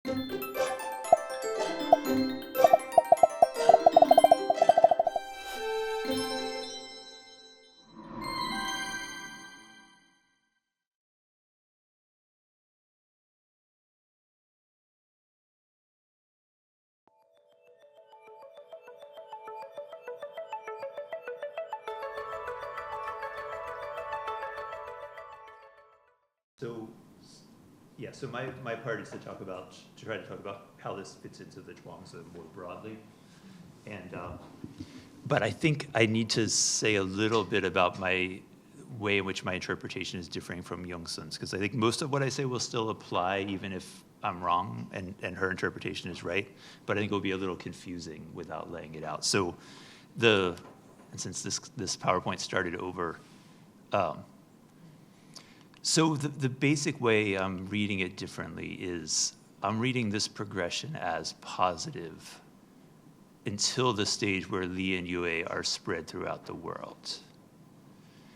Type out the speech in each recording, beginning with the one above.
So, yeah, so my part is to try to talk about how this fits into the Zhuangzi more broadly. And, but I think I need to say a little bit about my way in which my interpretation is differing from Youngsun's, because I think most of what I say will still apply even if I'm wrong and her interpretation is right, but I think it will be a little confusing without laying it out. So and since this PowerPoint started over, so the basic way I'm reading it differently is I'm reading this progression as positive until the stage where Li and Yue are spread throughout the world.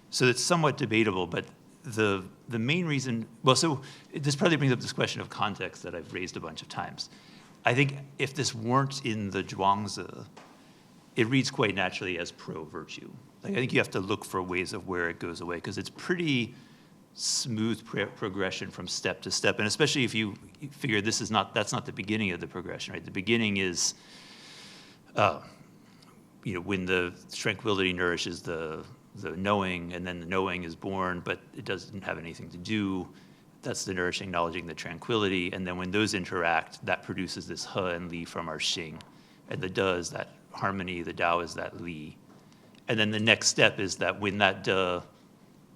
So it's somewhat debatable, but the main reason, well, so this probably brings up this question of context that I've raised a bunch of times. I think if this weren't in the Zhuangzi, it reads quite naturally as pro-virtue. Like, I think you have to look for ways of where it goes away, because it's pretty smooth progression from step to step, and especially if you figure that's not the beginning of the progression, right? The beginning is, when the tranquility nourishes the knowing, and then the knowing is born, but it doesn't have anything to do. That's the nourishing, acknowledging the tranquility, and then when those interact, that produces this he and li from our xing, and the de is that harmony, the dao is that li, and then the next step is that when that de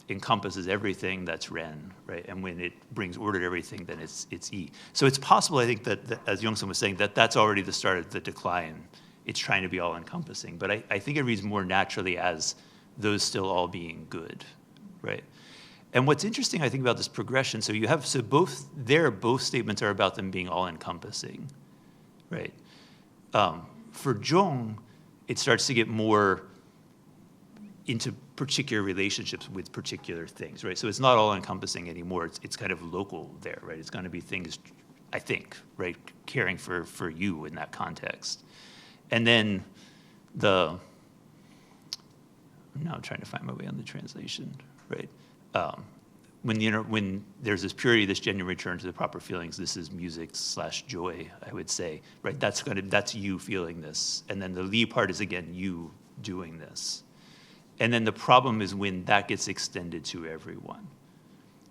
encompasses everything, that's ren, right? And when it brings order to everything, then it's yi. So it's possible, I think, that as Youngsun was saying, that's already the start of the decline. It's trying to be all-encompassing. But I think it reads more naturally as those still all being good, right? And what's interesting, I think, about this progression, both statements are about them being all-encompassing, right? For Zhong, it starts to get more into particular relationships with particular things, right? So it's not all-encompassing anymore. It's kind of local there, right? It's going to be things, I think, right, caring for you in that context. And then I'm now trying to find my way on the translation, right? When there's this purity, this genuine return to the proper feelings, this is music/joy, I would say, right? That's you feeling this. And then the li part is, again, you doing this. And then the problem is when that gets extended to everyone,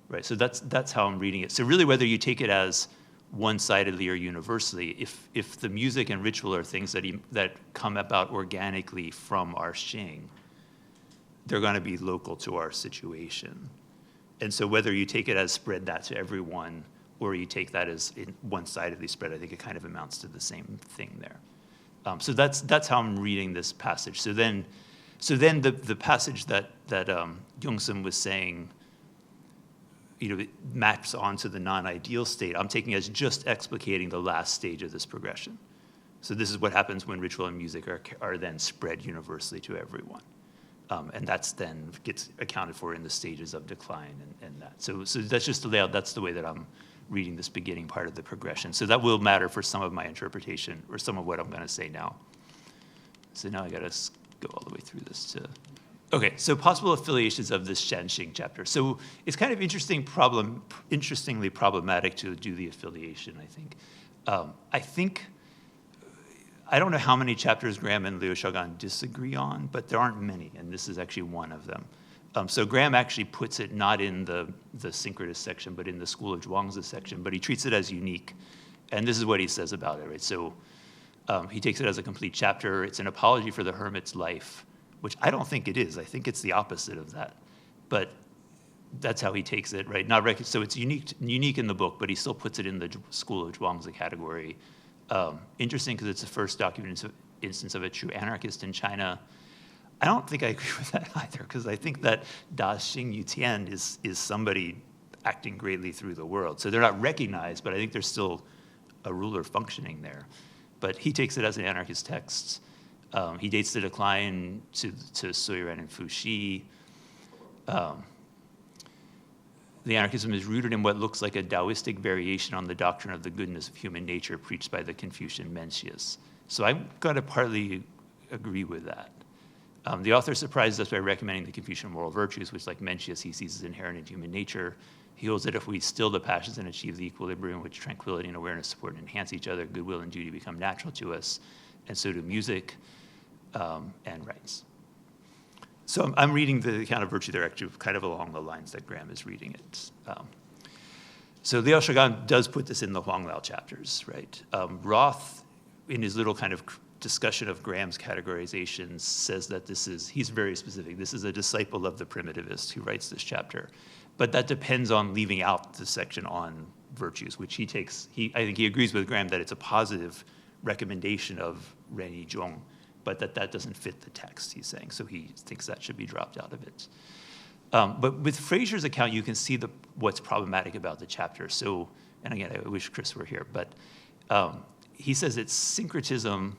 right? So that's how I'm reading it. So really, whether you take it as one-sidedly or universally, if the music and ritual are things that come about organically from our xing, they're going to be local to our situation. And so whether you take it as spread that to everyone or you take that as one-sidedly spread, I think it kind of amounts to the same thing there. So that's how I'm reading this passage. So then the passage that Youngsun was saying, it maps onto the non-ideal state, I'm taking as just explicating the last stage of this progression. So this is what happens when ritual and music are then spread universally to everyone. And that's then gets accounted for in the stages of decline and that. So that's just the layout. That's the way that I'm reading this beginning part of the progression. So that will matter for some of my interpretation or some of what I'm going to say now. So now I got to go all the way through this to... Okay, so possible affiliations of this Shanxing chapter. So it's kind of interestingly problematic to do the affiliation, I think. I don't know how many chapters Graham and Liu Shaogan disagree on, but there aren't many, and this is actually one of them. So Graham actually puts it not in the syncretist section, but in the School of Zhuangzi section, but he treats it as unique. And this is what he says about it, right? So he takes it as a complete chapter. It's an apology for the hermit's life, which I don't think it is. I think it's the opposite of that. But that's how he takes it, right? So it's unique in the book, but he still puts it in the School of Zhuangzi category. Interesting because it's the first documented instance of a true anarchist in China. I don't think I agree with that either, because I think that Da Xing Yu Tian is somebody acting greatly through the world. So they're not recognized, but I think there's still a ruler functioning there. But he takes it as an anarchist text. He dates the decline to Sui Ren and Fu Shi. the anarchism is rooted in what looks like a Taoistic variation on the doctrine of the goodness of human nature preached by the Confucian Mencius. So I'm going to partly agree with that. The author surprises us by recommending the Confucian moral virtues, which, like Mencius, he sees as inherent in human nature. He holds that if we still the passions and achieve the equilibrium in which tranquility and awareness support and enhance each other, goodwill and duty become natural to us, and so do music and rights. So I'm reading the account of virtue there actually kind of along the lines that Graham is reading it. So Liao Shagan does put this in the Huanglao chapters, right? Roth, in his little kind of discussion of Graham's categorizations, says that he's very specific. This is a disciple of the primitivist who writes this chapter. But that depends on leaving out the section on virtues, which I think he agrees with Graham that it's a positive recommendation of Renyi Zhong, but that doesn't fit the text, he's saying. So he thinks that should be dropped out of it. But with Fraser's account, you can see what's problematic about the chapter. So, and again, I wish Chris were here, but he says it's syncretism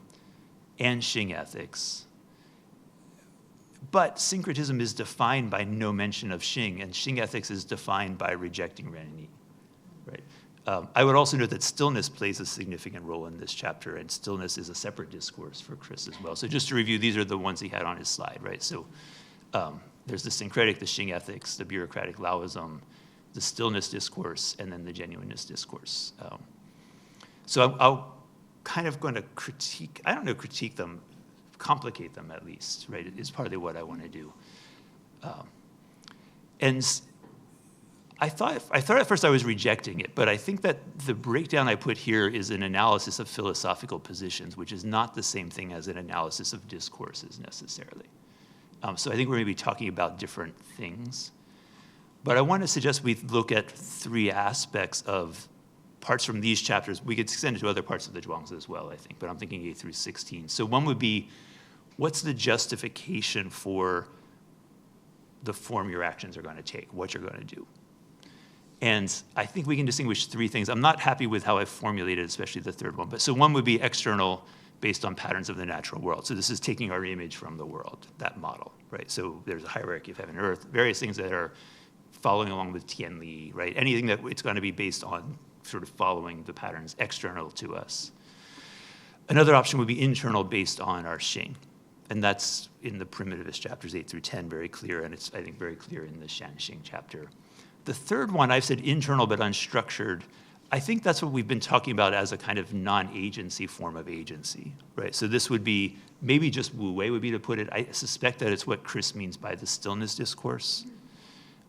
and Xing ethics. But syncretism is defined by no mention of Xing, and Xing ethics is defined by rejecting Renyi, right? I would also note that stillness plays a significant role in this chapter, and stillness is a separate discourse for Chris as well. So just to review, these are the ones he had on his slide, right? So there's the syncretic, the Xing ethics, the bureaucratic Laoism, the stillness discourse, and then the genuineness discourse. So I'll kind of going to critique them, complicate them at least, right, is partly what I want to do. And I thought at first I was rejecting it, but I think that the breakdown I put here is an analysis of philosophical positions, which is not the same thing as an analysis of discourses necessarily. So I think we're going to be talking about different things. But I want to suggest we look at three aspects of parts from these chapters. We could extend it to other parts of the Zhuangzi as well, I think, but I'm thinking 8 through 16. So one would be, what's the justification for the form your actions are going to take, what you're going to do? And I think we can distinguish three things. I'm not happy with how I formulated, especially the third one. But so one would be external, based on patterns of the natural world. So this is taking our image from the world, that model, right? So there's a hierarchy of heaven and earth, various things that are following along with Tianli, right? Anything that it's going to be based on sort of following the patterns external to us. Another option would be internal, based on our Xing. And that's in the primitivist chapters 8 through 10, very clear, and it's, I think, very clear in the Shanxing chapter. The third one, I've said internal but unstructured. I think that's what we've been talking about as a kind of non-agency form of agency, right? So this would be, maybe just Wu Wei would be to put it. I suspect that it's what Chris means by the stillness discourse.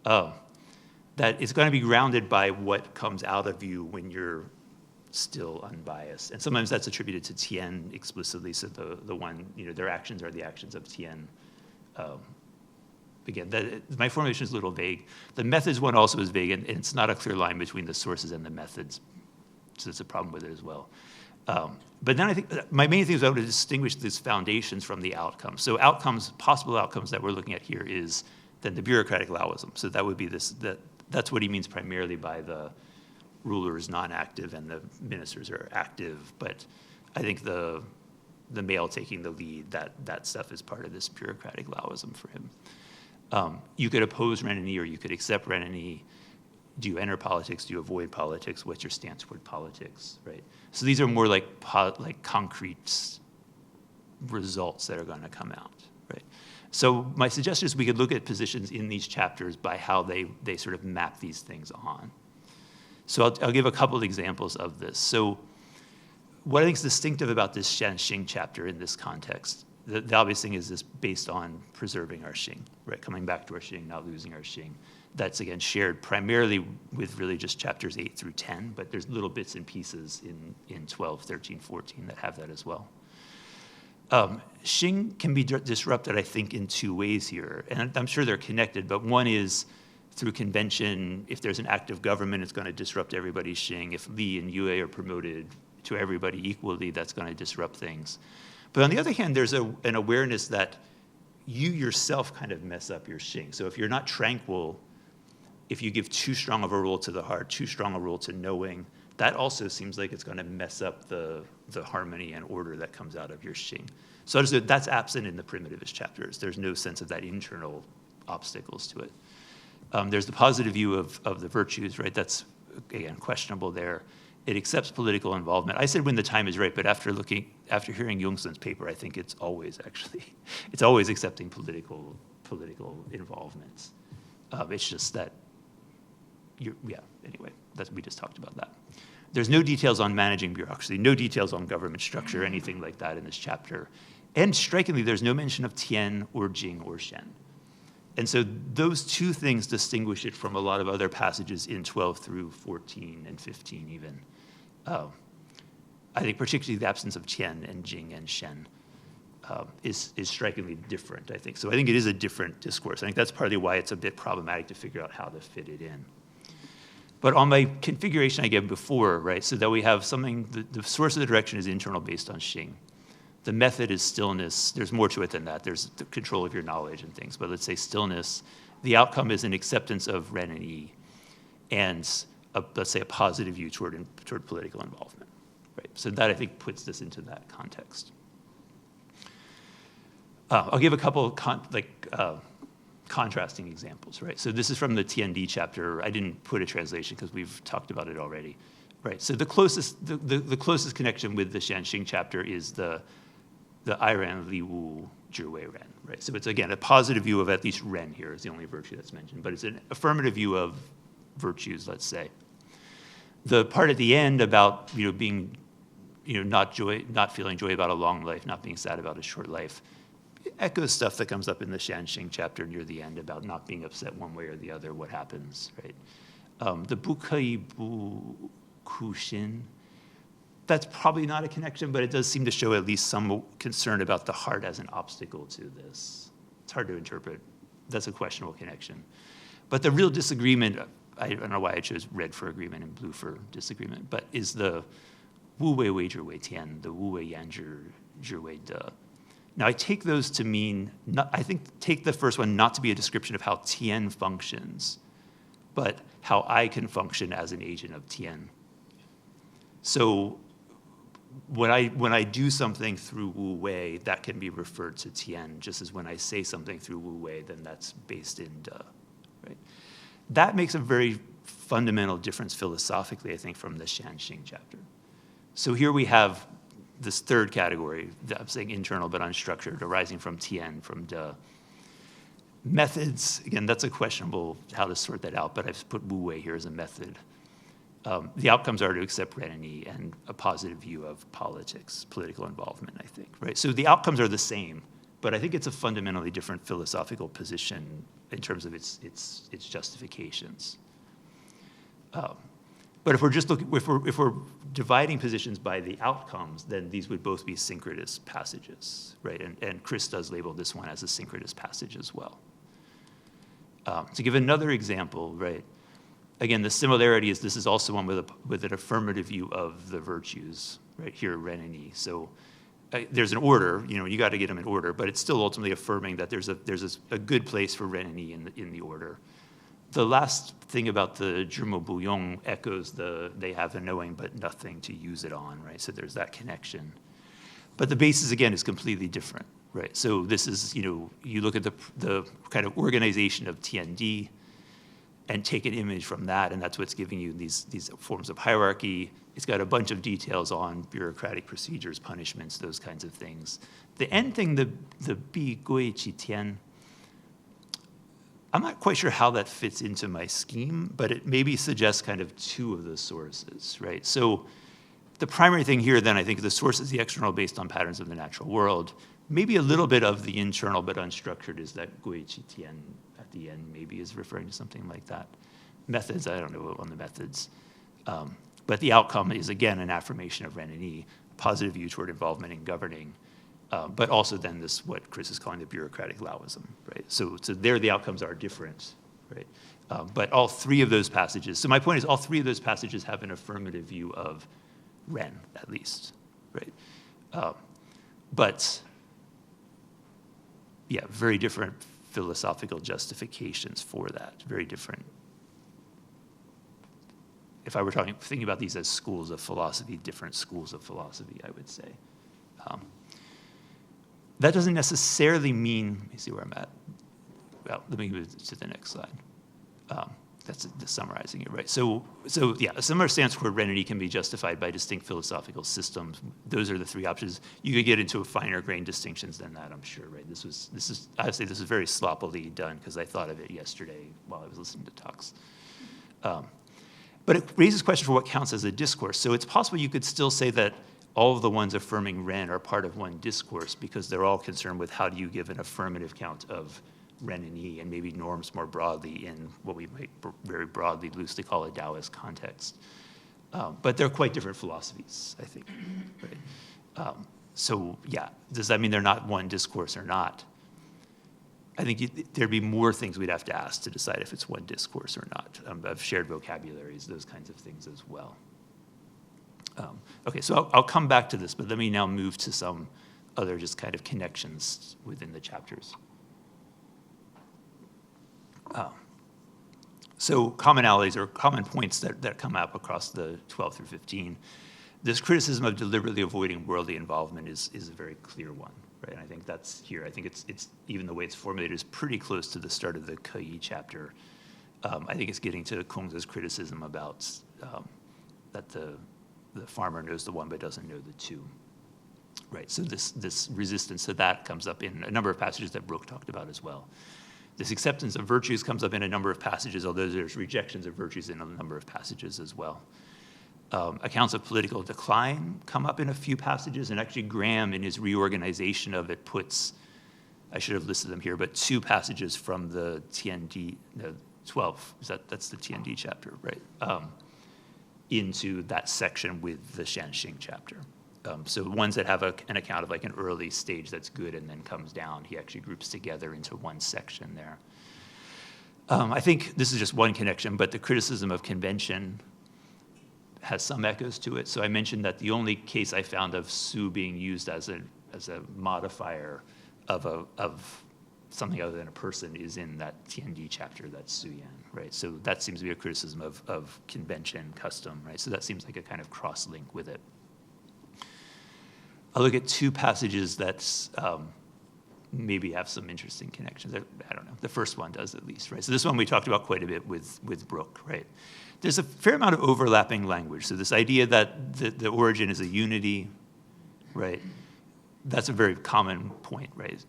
That it's going to be grounded by what comes out of you when you're still unbiased. And sometimes that's attributed to Tian explicitly, so the one, their actions are the actions of Tian. Again, my formulation is a little vague. The methods one also is vague, and it's not a clear line between the sources and the methods, so there's a problem with it as well. But then I think my main thing is I want to distinguish these foundations from the outcomes. So possible outcomes that we're looking at here is then the bureaucratic Laoism. So that would be that's what he means primarily by the ruler is non-active and the ministers are active. But I think the male taking the lead, that stuff is part of this bureaucratic Laoism for him. You could oppose Renani or you could accept Renani. Do you enter politics? Do you avoid politics? What's your stance toward politics, right? So these are more like concrete results that are going to come out, right? So my suggestion is we could look at positions in these chapters by how they sort of map these things on. So I'll give a couple of examples of this. So what I think is distinctive about this Shanxing chapter in this context, the obvious thing is this based on preserving our Xing, right? Coming back to our Xing, not losing our Xing. That's, again, shared primarily with really just chapters 8 through 10, but there's little bits and pieces in 12, 13, 14 that have that as well. Xing can be disrupted, I think, in two ways here, and I'm sure they're connected, but one is through convention. If there's an active government, it's going to disrupt everybody's Xing. If Li and Yue are promoted to everybody equally, that's going to disrupt things. But on the other hand, there's an awareness that you yourself kind of mess up your Xing. So if you're not tranquil, if you give too strong of a role to the heart, too strong a role to knowing, that also seems like it's going to mess up the harmony and order that comes out of your Xing. So that's absent in the primitivist chapters. There's no sense of that internal obstacles to it. There's the positive view of the virtues, right? That's, again, questionable there. It accepts political involvement. I said when the time is right, but after hearing Youngsun's paper, I think it's always accepting political involvement. It's just that, anyway, we just talked about that. There's no details on managing bureaucracy, no details on government structure, anything like that in this chapter. And strikingly, there's no mention of Tian or Jing or Shen. And so those two things distinguish it from a lot of other passages in 12 through 14 and 15 even. I think particularly the absence of Tian and Jing and Shen is strikingly different, I think. So I think it is a different discourse. I think that's partly why it's a bit problematic to figure out how to fit it in. But on my configuration I gave before, right, so that we have something, the source of the direction is internal based on Xing. The method is stillness. There's more to it than that. There's the control of your knowledge and things. But let's say stillness. The outcome is an acceptance of Ren and Yi, and let's say a positive view toward political involvement. Right. So that, I think, puts this into that context. I'll give a couple contrasting examples. Right. So this is from the TND chapter. I didn't put a translation because we've talked about it already. Right. So the closest connection with the Shanxing chapter is the Airan Li Wu Zhiwei Ren, right? So it's, again, a positive view of at least Ren here is the only virtue that's mentioned, but it's an affirmative view of virtues, let's say. The part at the end about, being, not feeling joy about a long life, not being sad about a short life, echoes stuff that comes up in the Shanxing chapter near the end about not being upset one way or the other, what happens, right? The Bu Kei Bu Ku Xin, that's probably not a connection, but it does seem to show at least some concern about the heart as an obstacle to this. It's hard to interpret. That's a questionable connection. But the real disagreement, I don't know why I chose red for agreement and blue for disagreement, but is the Wu Wei Wei Zhi Wei Tian, the Wu Wei Yan Zhi Wei De. Now, I take those to mean, take the first one not to be a description of how Tian functions, but how I can function as an agent of Tian. So when I do something through Wu Wei, that can be referred to Tian, just as when I say something through Wu Wei, then that's based in De, right? That makes a very fundamental difference philosophically, I think, from the Shanxing chapter. So here we have this third category, I'm saying internal but unstructured, arising from Tian, from De. Methods, again, that's a questionable how to sort that out, but I've put Wu Wei here as a method. The outcomes are to accept Ren and Yi and a positive view of politics, political involvement, I think, right? So the outcomes are the same, but I think it's a fundamentally different philosophical position in terms of its justifications. But if we're just looking, if we're dividing positions by the outcomes, then these would both be syncretist passages, right? And Chris does label this one as a syncretist passage as well. To give another example, right? Again, the similarity is this is also one with an affirmative view of the virtues, right? Here, Ren and Yi. So there's an order, you got to get them in order, but it's still ultimately affirming that there's a good place for Ren and Yi in the order. The last thing about the Zhimo Buyong echoes they have a knowing but nothing to use it on, right? So there's that connection. But the basis, again, is completely different, right? So this is, you look at the kind of organization of TND and take an image from that, and that's what's giving you these forms of hierarchy. It's got a bunch of details on bureaucratic procedures, punishments, those kinds of things. The end thing, the Bi Gui Qi Tian, I'm not quite sure how that fits into my scheme, but it maybe suggests kind of two of the sources, right? So the primary thing here then, I think the source is the external based on patterns of the natural world. Maybe a little bit of the internal but unstructured is that Gui Qi Tian at the end maybe is referring to something like that. Methods, I don't know on the methods. But the outcome is, again, an affirmation of Ren and Yi, positive view toward involvement in governing, but also then this, what Chris is calling the bureaucratic Laoism, right? So there the outcomes are different, right? But all three of those passages, so my point is all three of those passages have an affirmative view of Ren, at least, right? But yeah, very different philosophical justifications for that, very different. If I were thinking about these as schools of philosophy, different schools of philosophy, I would say. That doesn't necessarily mean, let me see where I'm at. Well, let me move to the next slide. That's the summarizing it, right? So yeah, a similar stance toward ren and yi can be justified by distinct philosophical systems. Those are the three options. You could get into a finer grained distinctions than that, I'm sure, right? I would say this is very sloppily done because I thought of it yesterday while I was listening to talks. But it raises questions for what counts as a discourse. So it's possible you could still say that all of the ones affirming ren are part of one discourse because they're all concerned with how do you give an affirmative count of ren and yi, and maybe norms more broadly in what we might very broadly, loosely call a Taoist context. But they're quite different philosophies, I think. Right? So yeah, does that mean they're not one discourse or not? I think there'd be more things we'd have to ask to decide if it's one discourse or not, of shared vocabularies, those kinds of things as well. Okay, so I'll come back to this, but let me now move to some other just kind of connections within the chapters. So commonalities or common points that come up across the 12 through 15. This criticism of deliberately avoiding worldly involvement is a very clear one, right? And I think that's here. I think it's even the way it's formulated is pretty close to the start of the Ke chapter. I think it's getting to Kongza's criticism about that the farmer knows the one but doesn't know the two, right? So this resistance to that comes up in a number of passages that Brooke talked about as well. This acceptance of virtues comes up in a number of passages, although there's rejections of virtues in a number of passages as well. Accounts of political decline come up in a few passages, and actually Graham, in his reorganization of it, puts, I should have listed them here, but 2 passages from the TND, no, 12, that's the TND chapter, right, into that section with the Shanxing chapter. So ones that have an account of like an early stage that's good and then comes down, he actually groups together into one section there. I think this is just one connection, but the criticism of convention has some echoes to it. So I mentioned that the only case I found of su being used as a modifier of something other than a person is in that TND chapter, that's Su-yan, right? So that seems to be a criticism of convention, custom, right? So that seems like a kind of cross-link with it. I'll look at 2 passages that maybe have some interesting connections. I don't know. The first one does at least, right? So this one we talked about quite a bit with Brooke, right? There's a fair amount of overlapping language. So this idea that the origin is a unity, right? That's a very common point, right?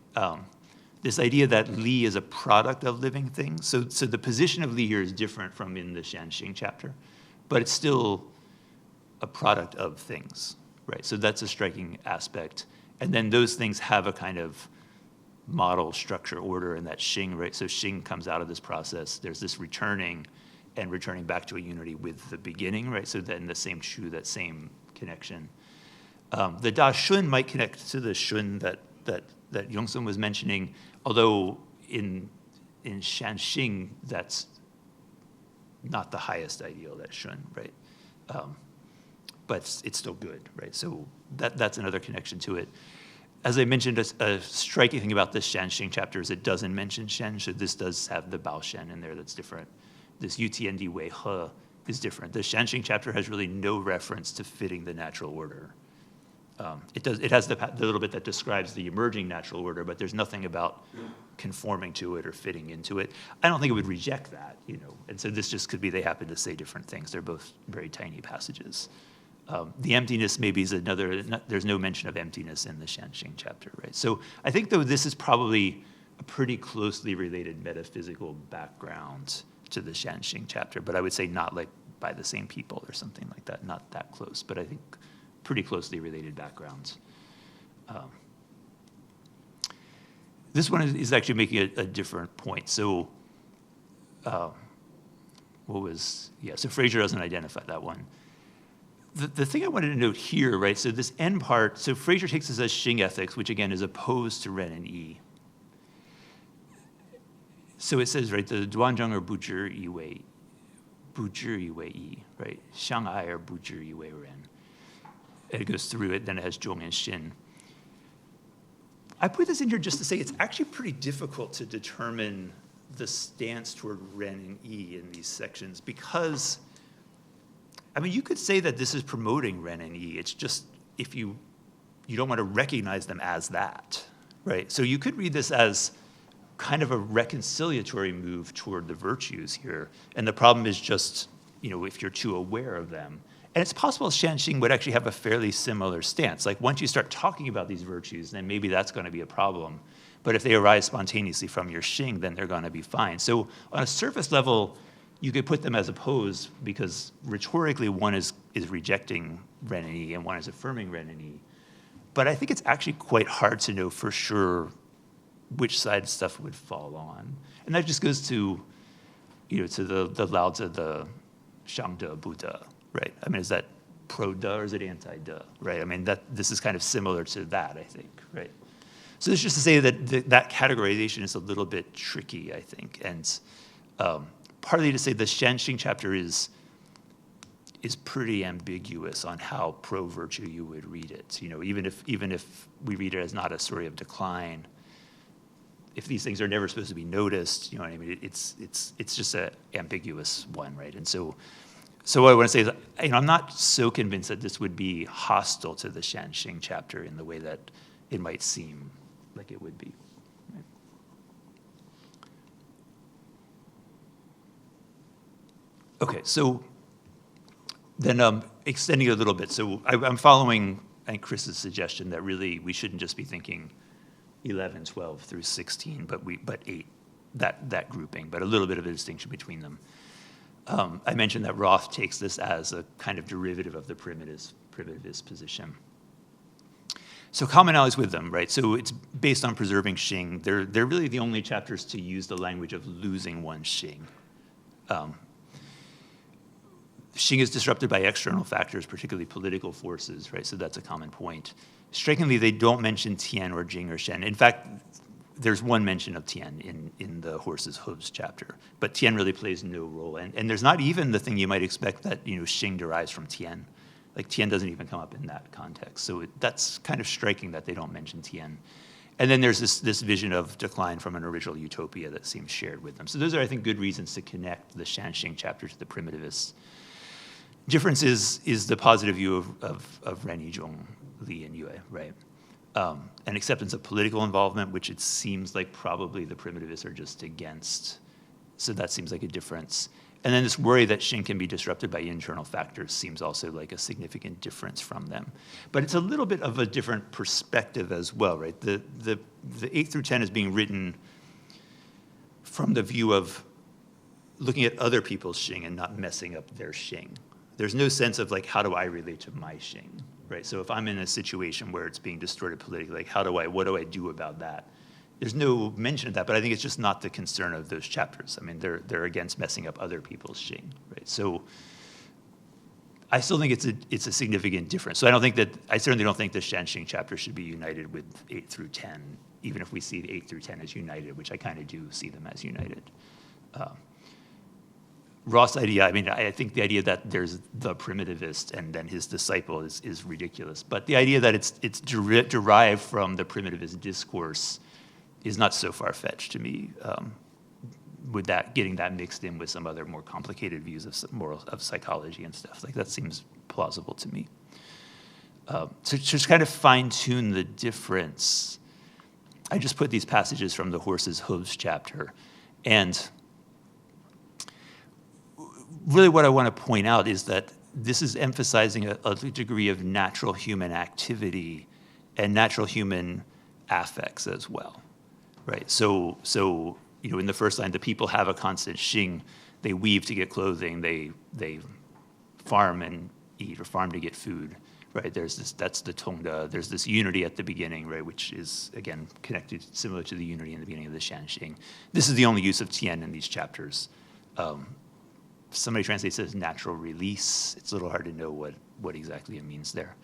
This idea that Li is a product of living things. So the position of Li here is different from in the Shanxing chapter, but it's still a product of things, right? So that's a striking aspect. And then those things have a kind of model, structure, order in that Xing, right? So Xing comes out of this process. There's this returning back to a unity with the beginning, right? So then the same Shu, that same connection. The Da Shun might connect to the Shun that Youngsun was mentioning, although in Shanxing, that's not the highest ideal, that Shun, right? But it's still good, right? So that's another connection to it. As I mentioned, a striking thing about this Shanxing chapter is it doesn't mention Shen, so this does have the Bao Shen in there that's different. This UTND Wei He is different. The Shanxing chapter has really no reference to fitting the natural order. It has the little bit that describes the emerging natural order, but there's nothing about conforming to it or fitting into it. I don't think it would reject that, and so this just could be they happen to say different things. They're both very tiny passages. The emptiness maybe is another, there's no mention of emptiness in the Shanxing chapter, right? So I think, though, this is probably a pretty closely related metaphysical background to the Shanxing chapter, but I would say not like by the same people or something like that, not that close, but I think pretty closely related backgrounds. This one is actually making a different point. So so Fraser doesn't identify that one. The thing I wanted to note here, right, so this end part, so Fraser takes this as Xing ethics, which again is opposed to Ren and Yi. So it says, right, the Duanzheng or Buzhi Yi Wei Yi, right, Shanghai or Buzhi Yi Wei Ren. And it goes through it, then it has Zhong and Xin. I put this in here just to say it's actually pretty difficult to determine the stance toward Ren and Yi in these sections because, I mean, you could say that this is promoting Ren and Yi. It's just if you don't want to recognize them as that, right? So you could read this as kind of a reconciliatory move toward the virtues here. And the problem is just, if you're too aware of them. And it's possible Shanxing would actually have a fairly similar stance. Like once you start talking about these virtues, then maybe that's going to be a problem. But if they arise spontaneously from your Xing, then they're going to be fine. So on a surface level, you could put them as opposed because rhetorically one is rejecting Ren'yi and one is affirming Ren'yi. But I think it's actually quite hard to know for sure which side stuff would fall on. And that just goes to, to the Lao Tzu, the Shangde Buddha, right? I mean, is that pro-de or is it anti-de, right? I mean, this is kind of similar to that, I think, right? So it's just to say that that categorization is a little bit tricky, I think. And partly to say the Shanxing chapter is pretty ambiguous on how pro-virtue you would read it. Even if we read it as not a story of decline, if these things are never supposed to be noticed, what I mean? It's just an ambiguous one, right? And so what I want to say is, I'm not so convinced that this would be hostile to the Shanxing chapter in the way that it might seem like it would be. Right? Okay, so then extending it a little bit. So I'm following, I think, Chris's suggestion that really we shouldn't just be thinking 11, 12 through 16, but 8, that grouping, but a little bit of a distinction between them. I mentioned that Roth takes this as a kind of derivative of the primitivist position. So commonalities with them, right? So it's based on preserving Xing. They're really the only chapters to use the language of losing one's Xing. Xing is disrupted by external factors, particularly political forces, right? So that's a common point. Strikingly, they don't mention Tian or Jing or Shen. In fact, there's one mention of Tian in the horses' hooves chapter, but Tian really plays no role. And there's not even the thing you might expect that Xing derives from Tian. Like Tian doesn't even come up in that context. So that's kind of striking that they don't mention Tian. And then there's this vision of decline from an original utopia that seems shared with them. So those are, I think, good reasons to connect the Shanxing chapter to the primitivists. Difference is the positive view of Ren'yi, Zhong, Li, and Yue, right? An acceptance of political involvement, which it seems like probably the primitivists are just against. So that seems like a difference. And then this worry that Xing can be disrupted by internal factors seems also like a significant difference from them. But it's a little bit of a different perspective as well, right? The 8 through 10 is being written from the view of looking at other people's Xing and not messing up their Xing. There's no sense of like, how do I relate to my Xing, right? So if I'm in a situation where it's being distorted politically, like what do I do about that? There's no mention of that, but I think it's just not the concern of those chapters. I mean, they're against messing up other people's Xing, right? So I still think it's a significant difference. So I certainly don't think the Shanxing chapter should be united with 8 through 10, even if we see the 8 through 10 as united, which I kind of do see them as united. Ross' idea, I mean, I think the idea that there's the primitivist and then his disciple is ridiculous. But the idea that it's derived from the primitivist discourse is not so far-fetched to me, with that getting that mixed in with some other more complicated views of psychology and stuff. Like that seems plausible to me. So to just kind of fine-tune the difference, I just put these passages from the Horses' Hooves chapter. And really what I want to point out is that this is emphasizing a degree of natural human activity and natural human affects as well, right? So in the first line, the people have a constant Xing. They weave to get clothing. They farm and eat, or farm to get food, right? That's the Tongda. There's this unity at the beginning, right, which is, again, connected, similar to the unity in the beginning of the Shanxing. This is the only use of Tian in these chapters. Somebody translates it as natural release. It's a little hard to know what exactly it means there.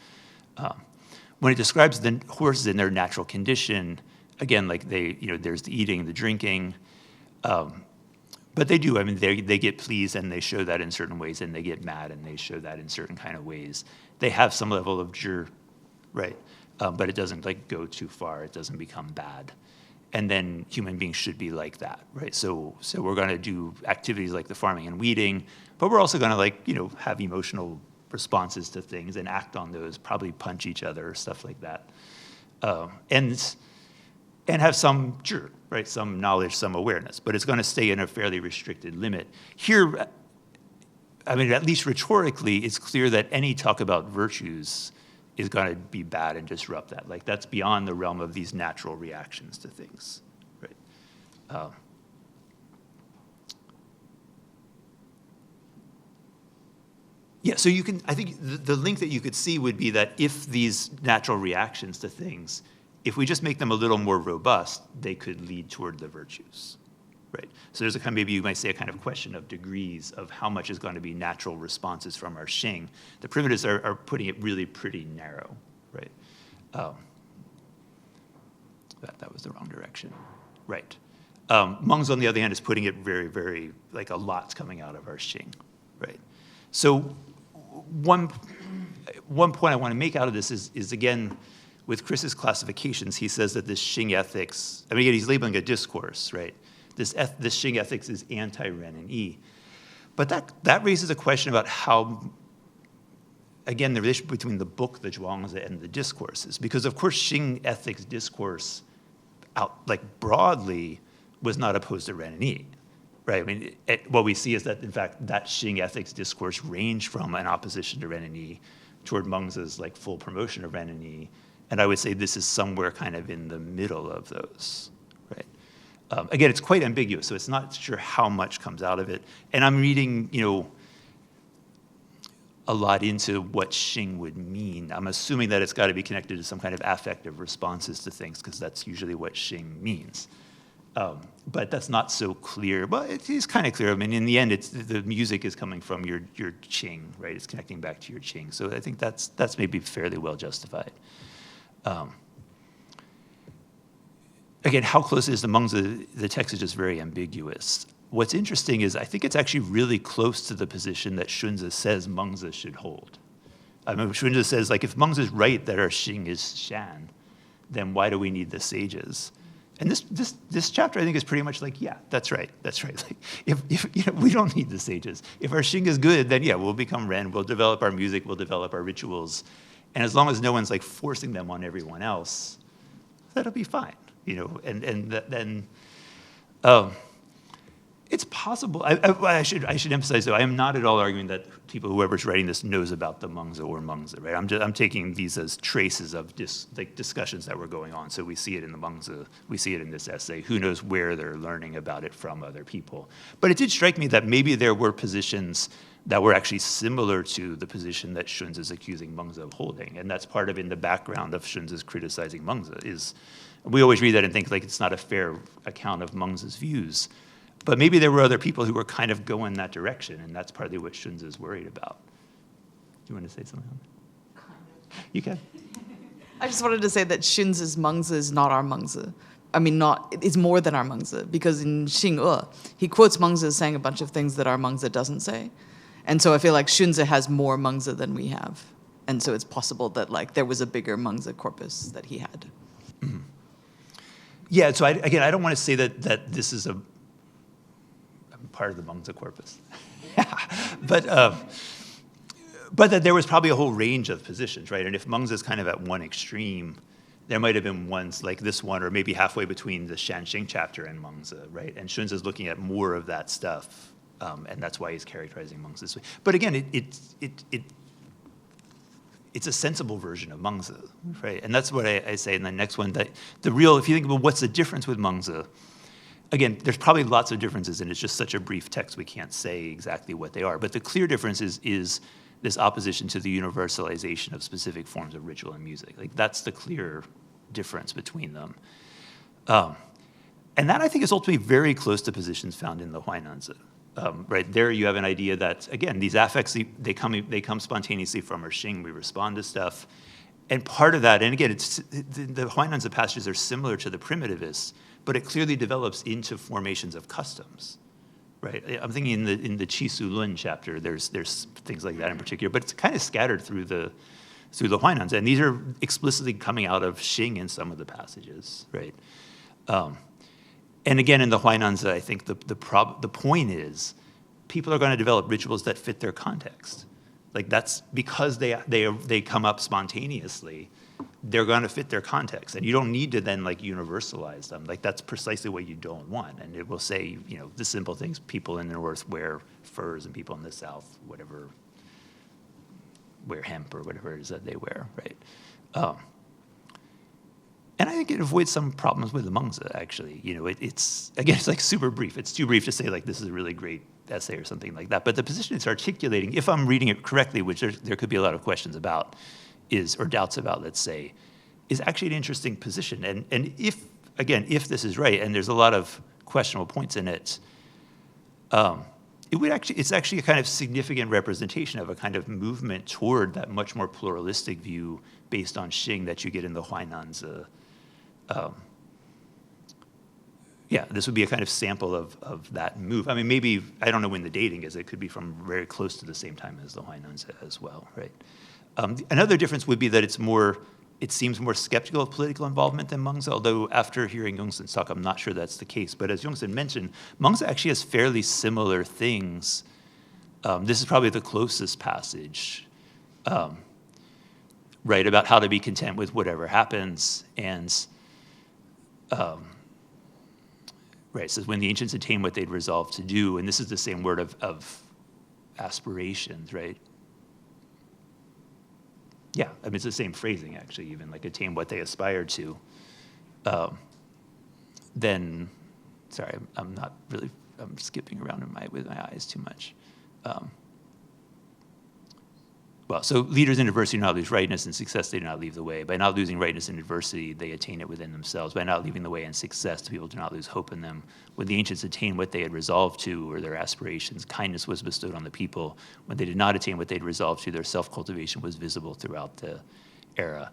When it describes the horses in their natural condition, again, like there's the eating, the drinking, but they do. I mean, they get pleased and they show that in certain ways, and they get mad and they show that in certain kind of ways. They have some level of jur, right? But it doesn't like go too far. It doesn't become bad. And then human beings should be like that, right? So we're going to do activities like the farming and weeding, but we're also going to have emotional responses to things and act on those, probably punch each other, stuff like that. And and have some, sure, right, some knowledge, some awareness, but it's going to stay in a fairly restricted limit. Here, I mean, at least rhetorically, it's clear that any talk about virtues is going to be bad and disrupt that. Like, that's beyond the realm of these natural reactions to things, right? Yeah, so you can, I think the link that you could see would be that if these natural reactions to things, if we just make them a little more robust, they could lead toward the virtues, right? So there's a kind of, maybe you might say a kind of question of degrees of how much is going to be natural responses from our Xing. The primitives are putting it really pretty narrow, right? That was the wrong direction, right? Mengzi, on the other hand, is putting it very, very, like a lot's coming out of our Xing, right? So one point I want to make out of this is again, with Chris's classifications, he says that this Xing ethics, I mean, again, he's labeling a discourse, right? This Xing ethics is anti-Ren and Yi. But that raises a question about how, again, the relationship between the book, the Zhuangzi, and the discourses. Because of course, Xing ethics discourse, broadly, was not opposed to Ren and Yi. Right, I mean, what we see is that, in fact, that Xing ethics discourse ranged from an opposition to Ren and Yi toward Mengzi's like full promotion of Ren and Yi, and I would say this is somewhere kind of in the middle of those, right? Again, it's quite ambiguous, so it's not sure how much comes out of it, and I'm reading, a lot into what Xing would mean. I'm assuming that it's got to be connected to some kind of affective responses to things, because that's usually what Xing means. But that's not so clear. But it is kind of clear. I mean, in the end, the music is coming from your Qing, right? It's connecting back to your Qing. So I think that's maybe fairly well justified. Again, how close it is to Mengzi, the text is just very ambiguous. What's interesting is I think it's actually really close to the position that Xunzi says Mengzi should hold. I mean, Xunzi says, like, if Mengzi is right that our Xing is Shan, then why do we need the sages? And this chapter, I think, is pretty much like, yeah, that's right. Like, if we don't need the sages. If our Xing is good, then yeah, we'll become Ren. We'll develop our music. We'll develop our rituals, and as long as no one's like forcing them on everyone else, that'll be fine. Then it's possible. I should emphasize, though, I am not at all arguing that whoever's writing this knows about the Mengzi or Mengzi, right? I'm taking these as traces of discussions that were going on. So we see it in the Mengzi, we see it in this essay. Who knows where they're learning about it from other people? But it did strike me that maybe there were positions that were actually similar to the position that Xunzi is accusing Mengzi of holding, and that's part of in the background of Xunzi's criticizing Mengzi. Is we always read that and think like it's not a fair account of Mengzi's views. But maybe there were other people who were kind of going that direction, and that's partly what Xunzi is worried about. Do you want to say something on that? Kind of. You can. I just wanted to say that Xunzi's Mengzi is not our Mengzi. I mean, it's more than our Mengzi, because in Xing he quotes Mengzi as saying a bunch of things that our Mengzi doesn't say. And so I feel like Xunzi has more Mengzi than we have. And so it's possible that like there was a bigger Mengzi corpus that he had. Mm-hmm. Yeah, so I don't want to say that this is a part of the Mengzi corpus. but that there was probably a whole range of positions, right? And if Mengzi is kind of at one extreme, there might have been ones like this one, or maybe halfway between the Shanxing chapter and Mengzi, right? And Xunzi is looking at more of that stuff, and that's why he's characterizing Mengzi this way. But again, it's a sensible version of Mengzi, right? And that's what I say in the next one, that if you think about what's the difference with Mengzi, again, there's probably lots of differences, and it's just such a brief text we can't say exactly what they are. But the clear difference is this opposition to the universalization of specific forms of ritual and music. Like, that's the clear difference between them. And that, I think, is ultimately very close to positions found in the Huainanzi. Right there, you have an idea that, again, these affects, they come spontaneously from our Xing. We respond to stuff. And part of that, and again, the Huainanzi passages are similar to the primitivists, but it clearly develops into formations of customs, right? I'm thinking in the Qi Lun chapter, there's things like that in particular, but it's kind of scattered through the Huainanzi, and these are explicitly coming out of Xing in some of the passages, right? And again, in the Huainanzi, I think the point is people are going to develop rituals that fit their context. Like that's because they come up spontaneously, they're going to fit their context, and you don't need to then like universalize them. Like that's precisely what you don't want. And it will say, you know, the simple things: people in the North wear furs, and people in the South, whatever, wear hemp or whatever it is that they wear, right? And I think it avoids some problems with the Mengzi, actually. You know, it's like super brief. It's too brief to say like this is a really great essay or something like that. But the position it's articulating, if I'm reading it correctly, which there could be a lot of questions about, or doubts about, let's say, is actually an interesting position. And if this is right, and there's a lot of questionable points in it, it's actually a kind of significant representation of a kind of movement toward that much more pluralistic view based on Xing that you get in the Huainanzi. This would be a kind of sample of that move. I mean, maybe, I don't know when the dating is. It could be from very close to the same time as the Huainanzi as well, right? Another difference would be that it seems more skeptical of political involvement than Mengzi, although after hearing Youngsun's talk, I'm not sure that's the case. But as Youngsun mentioned, Mengzi actually has fairly similar things. This is probably the closest passage, right, about how to be content with whatever happens. And right, it says when the ancients attained what they'd resolved to do, and this is the same word of aspirations, right? Yeah, I mean, it's the same phrasing, actually, even, like attain what they aspired to. Then, sorry, I'm skipping around with my eyes too much. So leaders in adversity do not lose rightness, and success they do not leave the way. By not losing rightness in adversity, they attain it within themselves. By not leaving the way in success, the people do not lose hope in them. When the ancients attained what they had resolved to, or their aspirations, kindness was bestowed on the people. When they did not attain what they'd resolved to, their self-cultivation was visible throughout the era.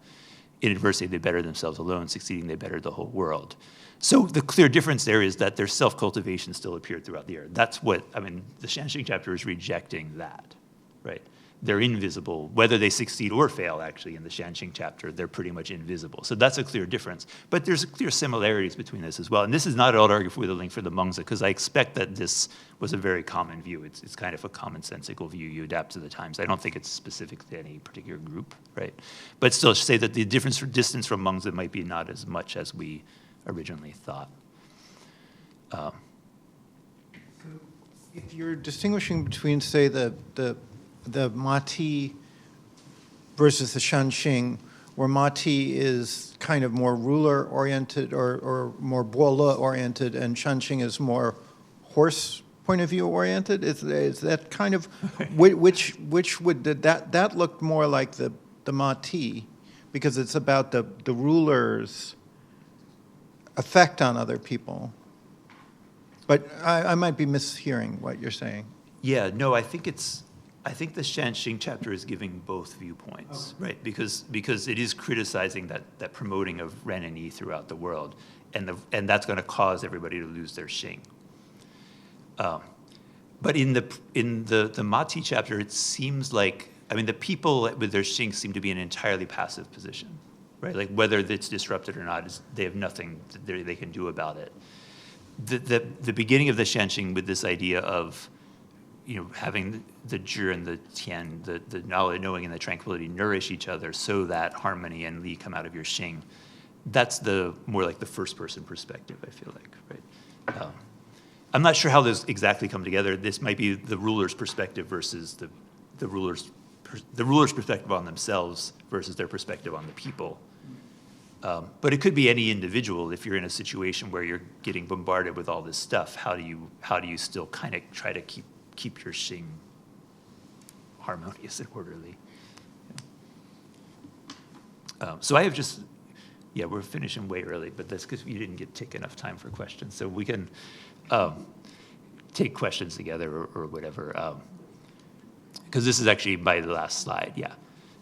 In adversity, they bettered themselves alone. Succeeding, they bettered the whole world. So the clear difference there is that their self-cultivation still appeared throughout the era. That's what, I mean, the Shanxing chapter is rejecting that, right? They're invisible. Whether they succeed or fail, actually, in the Shanxing chapter, they're pretty much invisible. So that's a clear difference. But there's clear similarities between this as well. And this is not at all to argue with a link for the Mengzi, because I expect that this was a very common view. It's kind of a commonsensical view. You adapt to the times. I don't think it's specific to any particular group, right? But still, say that the distance from Mengzi might be not as much as we originally thought. If you're distinguishing between, say, the Mati versus the Shanxing, where Mati is kind of more ruler-oriented or more Bola-oriented, and Shanxing is more horse point of view-oriented, is that kind of, which would, that looked more like the Mati, because it's about the ruler's effect on other people. But I might be mishearing what you're saying. Yeah, no, I think the Shanxing chapter is giving both viewpoints, right? Because it is criticizing that promoting of Ren and Yi throughout the world, and that's going to cause everybody to lose their Xing. But in the Mati chapter, it seems like, I mean, the people with their Xing seem to be in an entirely passive position, right? Like whether it's disrupted or not, they have nothing they can do about it. The beginning of the Shanxing with this idea of, you know, having the zhi and the tian, the knowledge, knowing and the tranquility nourish each other so that harmony and li come out of your Xing. That's more like the first person perspective, I feel like, right? I'm not sure how those exactly come together. This might be the ruler's perspective versus the ruler's perspective on themselves versus their perspective on the people. But it could be any individual. If you're in a situation where you're getting bombarded with all this stuff, how do you still kind of try to keep your Xing harmonious and orderly? So I have just, we're finishing way early, but that's because you didn't take enough time for questions. So we can take questions together or whatever, because this is actually my last slide, yeah.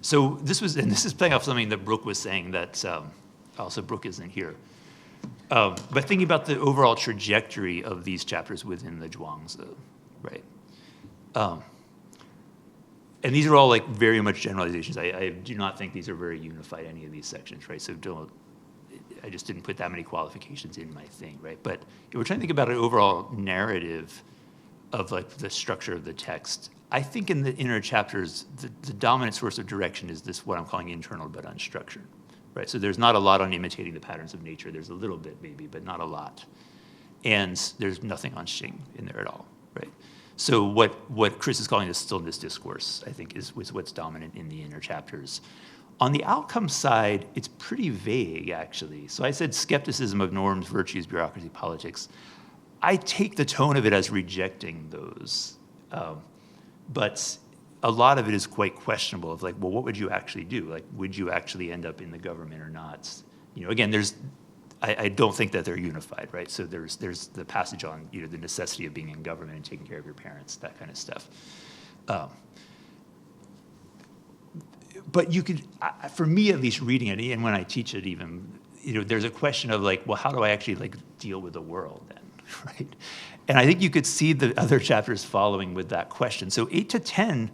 So this is playing off something that Brooke was saying that, also Brooke isn't here. But thinking about the overall trajectory of these chapters within the Zhuangzi, right? And these are all like very much generalizations. I do not think these are very unified, any of these sections, right? So I just didn't put that many qualifications in my thing, right? But if we're trying to think about an overall narrative, like the structure of the text. I think in the inner chapters, the dominant source of direction is this, what I'm calling internal but unstructured, right? So there's not a lot on imitating the patterns of nature. There's a little bit maybe, but not a lot. And there's nothing on Xing in there at all, right? So what Chris is calling the stillness discourse, I think, is what's dominant in the inner chapters. On the outcome side, it's pretty vague, actually. So I said skepticism of norms, virtues, bureaucracy, politics. I take the tone of it as rejecting those. But a lot of it is quite questionable of like, well, what would you actually do? Like, would you actually end up in the government or not? You know, again, I don't think that they're unified, right? So there's the passage on, you know, the necessity of being in government and taking care of your parents, that kind of stuff. But you could, for me at least, reading it, and when I teach it even, you know, there's a question of like, well, how do I actually like deal with the world then, right? And I think you could see the other chapters following with that question. So 8 to 10,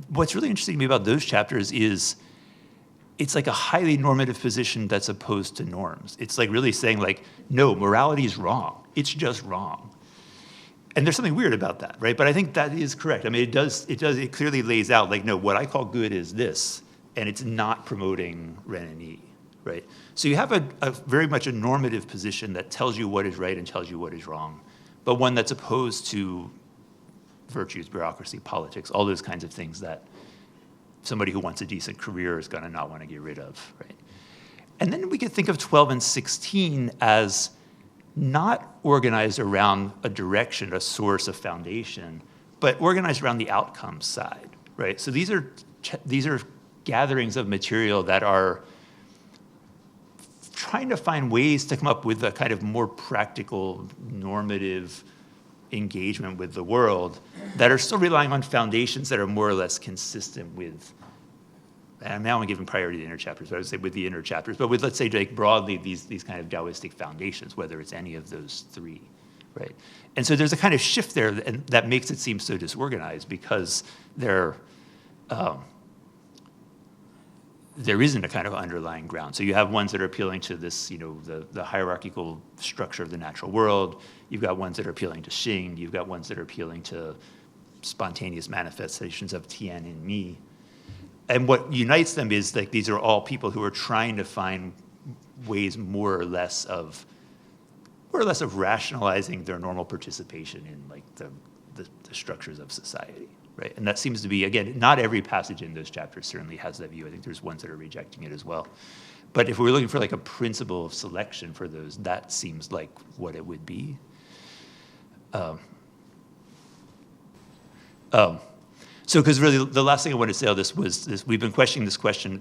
what's really interesting to me about those chapters is it's like a highly normative position that's opposed to norms. It's like really saying like, no, morality is wrong. It's just wrong. And there's something weird about that, right? But I think that is correct. I mean, it clearly lays out like, no, what I call good is this, and it's not promoting Ren and Yi, right? So you have a very much a normative position that tells you what is right and tells you what is wrong, but one that's opposed to virtues, bureaucracy, politics, all those kinds of things that somebody who wants a decent career is gonna not wanna get rid of, right? And then we could think of 12 and 16 as not organized around a direction, a source, a foundation, but organized around the outcome side, right? So these are gatherings of material that are trying to find ways to come up with a kind of more practical, normative engagement with the world that are still relying on foundations that are more or less consistent with, and now I'm giving priority to the inner chapters, but I would say with the inner chapters, but with, let's say, like broadly, these kind of Taoistic foundations, whether it's any of those three, right? And so there's a kind of shift there that makes it seem so disorganized because there isn't a kind of underlying ground. So you have ones that are appealing to this, you know, the hierarchical structure of the natural world. You've got ones that are appealing to Xing. You've got ones that are appealing to spontaneous manifestations of Tian in me. And what unites them is like these are all people who are trying to find ways more or less of rationalizing their normal participation in like the structures of society, right? And that seems to be, again, not every passage in those chapters certainly has that view. I think there's ones that are rejecting it as well. But if we're looking for like a principle of selection for those, that seems like what it would be. So, because really the last thing I wanted to say on this was this, we've been questioning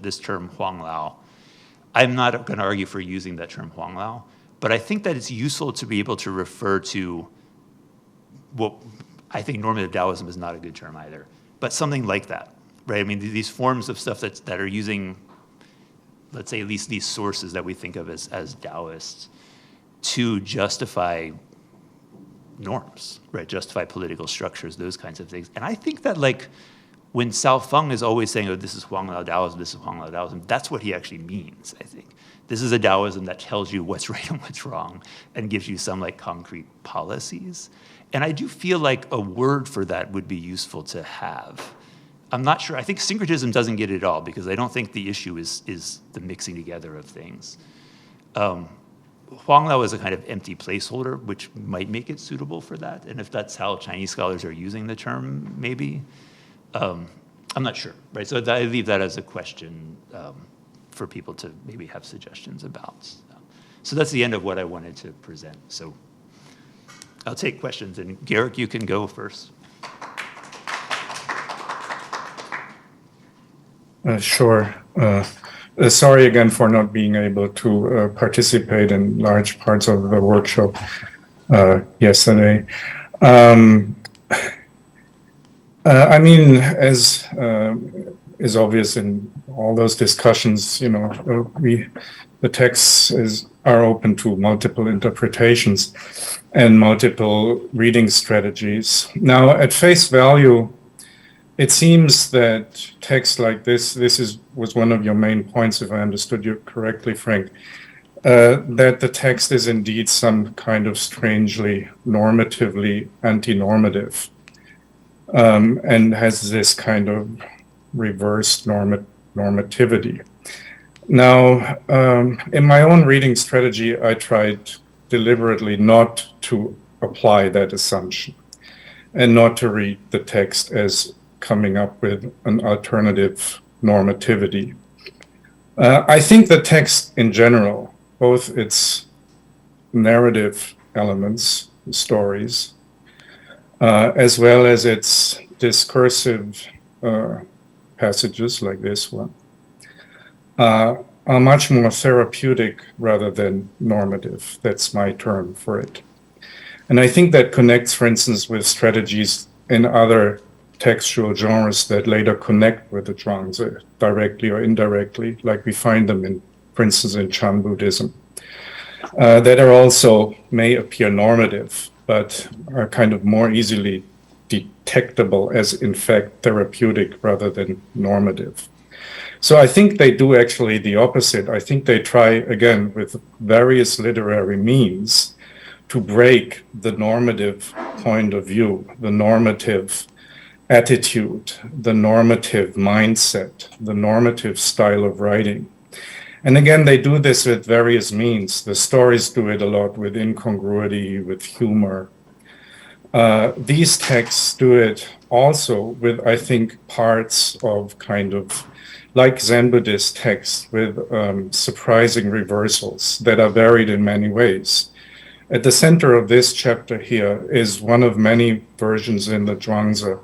this term Huang Lao. I'm not going to argue for using that term Huang Lao, but I think that it's useful to be able to refer to what I think normative Taoism is not a good term either, but something like that, right? I mean, these forms of stuff that are using, let's say, at least these sources that we think of as Taoists to justify norms, right? Justify political structures, those kinds of things. And I think that like when Cao Feng is always saying, oh, this is Huang Lao Taoism, this is Huang Lao Taoism, that's what he actually means, I think. This is a Taoism that tells you what's right and what's wrong and gives you some like concrete policies. And I do feel like a word for that would be useful to have. I'm not sure, I think syncretism doesn't get it all because I don't think the issue is the mixing together of things. Huang Lao is a kind of empty placeholder, which might make it suitable for that. And if that's how Chinese scholars are using the term, maybe, I'm not sure, right? So I leave that as a question for people to maybe have suggestions about. So that's the end of what I wanted to present. So I'll take questions, and Garrick, you can go first. Sure. Sorry again for not being able to participate in large parts of the workshop yesterday. I mean, as is obvious in all those discussions, you know, the texts are open to multiple interpretations and multiple reading strategies. Now, at face value, it seems that text like this was one of your main points, if I understood you correctly, Frank, that the text is indeed some kind of strangely normatively anti-normative, and has this kind of reversed normativity. Now, in my own reading strategy, I tried deliberately not to apply that assumption and not to read the text as coming up with an alternative normativity. I think the text in general, both its narrative elements, stories, as well as its discursive passages like this one, are much more therapeutic rather than normative. That's my term for it. And I think that connects, for instance, with strategies in other textual genres that later connect with the Zhuangzi directly or indirectly, like we find them in, for instance, in Chan Buddhism, that are also may appear normative, but are kind of more easily detectable as in fact therapeutic rather than normative. So I think they do actually the opposite. I think they try, again, with various literary means to break the normative point of view, the normative attitude, the normative mindset, the normative style of writing. And again, they do this with various means. The stories do it a lot with incongruity, with humor. These texts do it also with, I think, parts of kind of like Zen Buddhist texts with surprising reversals that are varied in many ways. At the center of this chapter here is one of many versions in the Zhuangzi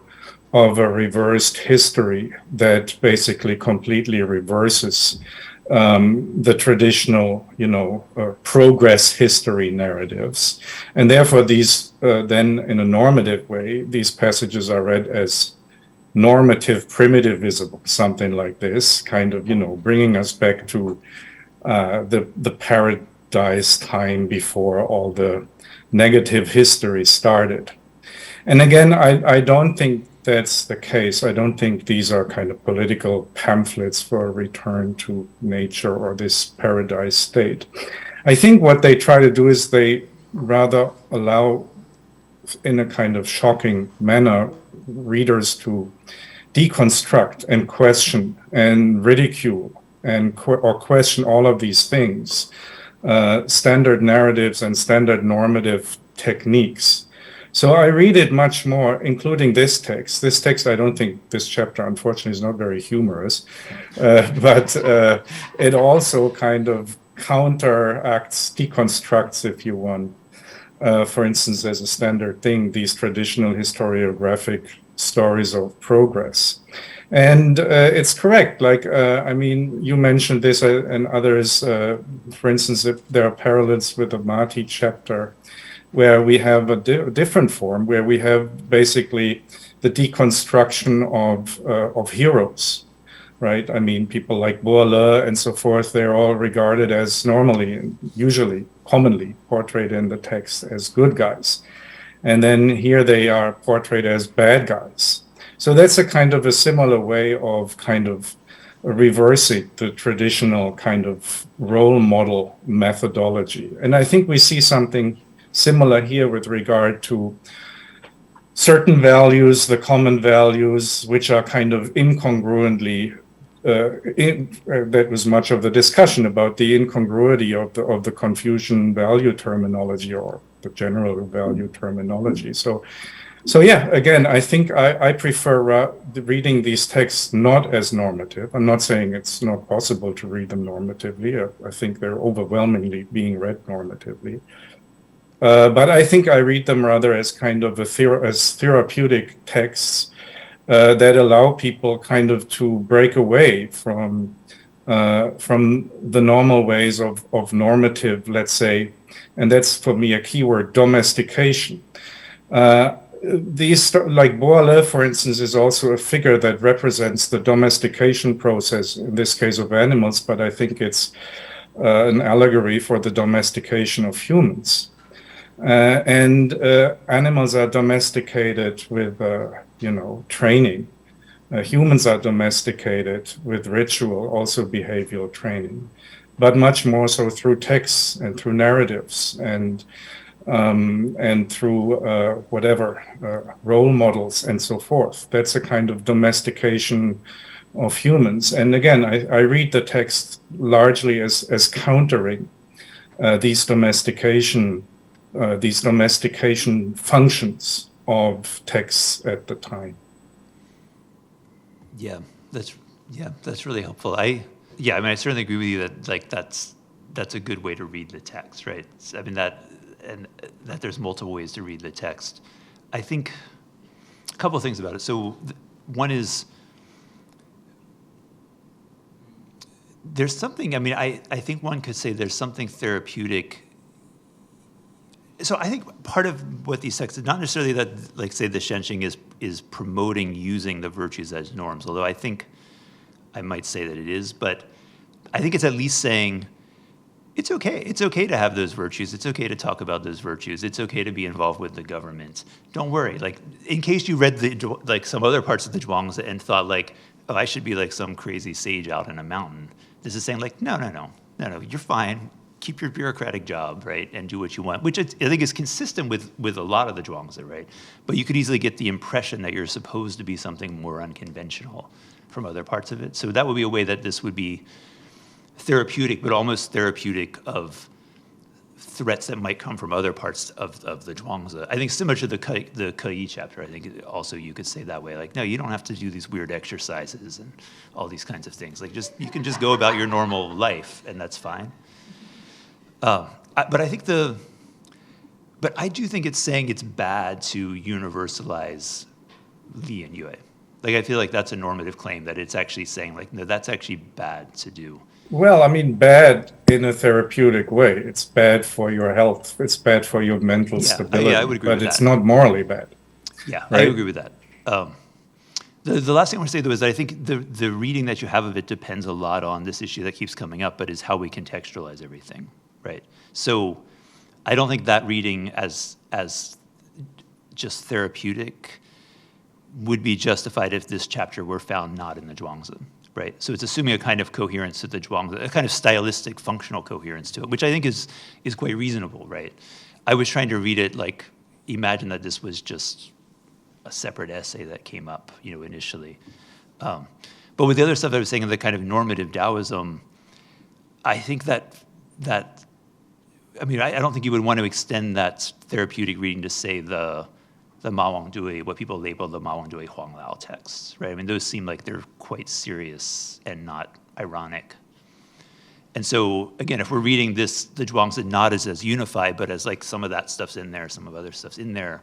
of a reversed history that basically completely reverses the traditional, progress history narratives. And therefore these, then in a normative way, these passages are read as normative primitivism, something like this, kind of, bringing us back to the paradise time before all the negative history started. And again, I don't think that's the case. I don't think these are kind of political pamphlets for a return to nature or this paradise state. I think what they try to do is they rather allow, in a kind of shocking manner, readers to deconstruct and question and ridicule and or question all of these things, standard narratives and standard normative techniques. So I read it much more, including this text. This text, I don't think this chapter, unfortunately, is not very humorous, but it also kind of counteracts, deconstructs, if you want, for instance, as a standard thing, these traditional historiographic stories of progress. And it's correct. Like, you mentioned this and others. For instance, if there are parallels with the Mati chapter, where we have a different form, where we have basically the deconstruction of heroes, right? I mean, people like Boile and so forth, they're all regarded as normally and usually, commonly portrayed in the text as good guys. And then here they are portrayed as bad guys. So that's a kind of a similar way of kind of reversing the traditional kind of role model methodology. And I think we see something similar here with regard to certain values, the common values, which are kind of incongruently, that was much of the discussion about the incongruity of the Confucian value terminology or the general value terminology. So yeah, again, I think I prefer reading these texts not as normative. I'm not saying it's not possible to read them normatively. I think they're overwhelmingly being read normatively. But I think I read them rather as kind of as therapeutic texts that allow people kind of to break away from the normal ways of normative, let's say, and that's for me a keyword, domestication. These, like Boile, for instance, is also a figure that represents the domestication process, in this case of animals, but I think it's an allegory for the domestication of humans. And animals are domesticated with, training, Humans are domesticated with ritual, also behavioral training, but much more so through texts and through narratives and through role models and so forth. That's a kind of domestication of humans. And again, I read the text largely as countering these domestication functions of texts at the time. Yeah, that's really helpful. I certainly agree with you that like that's a good way to read the text, right? I mean that there's multiple ways to read the text. I think a couple of things about it. So one is there's something. I mean, I think one could say there's something therapeutic. So I think part of what these texts, not necessarily that, like, say, the Shenxing is promoting using the virtues as norms, although I think I might say that it is, but I think it's at least saying it's okay. It's okay to have those virtues. It's okay to talk about those virtues. It's okay to be involved with the government. Don't worry. Like, in case you read some other parts of the Zhuangzi and thought like, oh, I should be like some crazy sage out in a mountain. This is saying like, no, you're fine. Keep your bureaucratic job, right, and do what you want, which I think is consistent with a lot of the Zhuangzi, right? But you could easily get the impression that you're supposed to be something more unconventional from other parts of it. So that would be a way that this would be therapeutic, but almost therapeutic of threats that might come from other parts of the Zhuangzi. I think similar to the Keyi chapter, I think also you could say that way, like, no, you don't have to do these weird exercises and all these kinds of things. Like, you can just go about your normal life, and that's fine. But I do think it's saying it's bad to universalize Li and Yue. Like, I feel like that's a normative claim, that it's actually saying like, no, that's actually bad to do. Well, I mean, bad in a therapeutic way. It's bad for your health. It's bad for your mental stability. Yeah, I would agree with that. But it's not morally bad. Yeah, right? I agree with that. The last thing I want to say, though, is that I think the reading that you have of it depends a lot on this issue that keeps coming up, but is how we contextualize everything. Right. So I don't think that reading as just therapeutic would be justified if this chapter were found not in the Zhuangzi. Right. So it's assuming a kind of coherence to the Zhuangzi, a kind of stylistic, functional coherence to it, which I think is quite reasonable. Right. I was trying to read it like, imagine that this was just a separate essay that came up, initially. But with the other stuff I was saying, the kind of normative Taoism, I think that I don't think you would want to extend that therapeutic reading to, say, the Ma Wangdui, what people label the Ma Wangdui Huang Lao texts, right? I mean, those seem like they're quite serious and not ironic. And so, again, if we're reading the Zhuangzi not as unified, but as like some of that stuff's in there, some of other stuff's in there,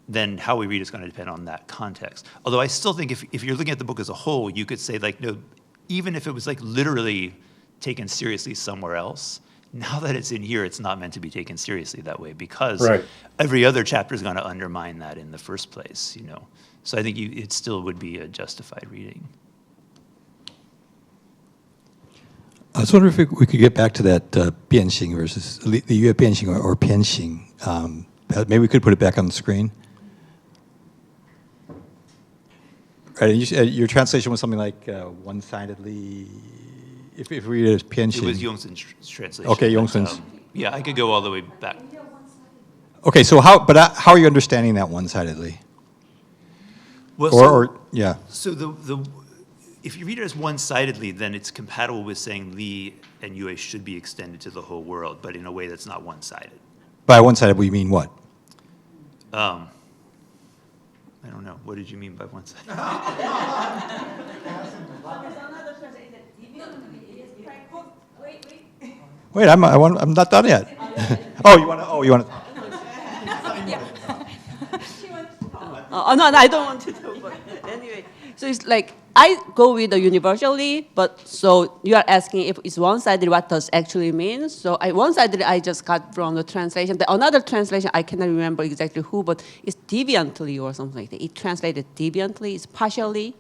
then how we read is going to depend on that context. Although I still think if you're looking at the book as a whole, you could say, like, no, even if it was like literally taken seriously somewhere else, now that it's in here, it's not meant to be taken seriously that way, because every other chapter is going to undermine that in the first place, So I think it still would be a justified reading. I was wondering if we could get back to that Bianxing versus the Yue Bianxing or Pianxing. Maybe we could put it back on the screen. Right, and your translation was something like one-sidedly. If we read it as Pianxing. It was Youngsun's translation. Okay, Youngsun's. Yeah, I could go all the way back. Okay, so how are you understanding that one-sidedly? Well, yeah. So if you read it as one-sidedly, then it's compatible with saying Li and Yue should be extended to the whole world, but in a way that's not one-sided. By one-sided, we mean what? I don't know. What did you mean by one-sided? Wait, I'm not done yet. You want to. No, I don't want to do. But anyway, so it's like I go with the universally, but so you are asking if it's one-sided, what does actually mean? So one-sided I just got from the translation. The another translation I cannot remember exactly who, but it's deviantly or something like that. It translated deviantly. It's partially,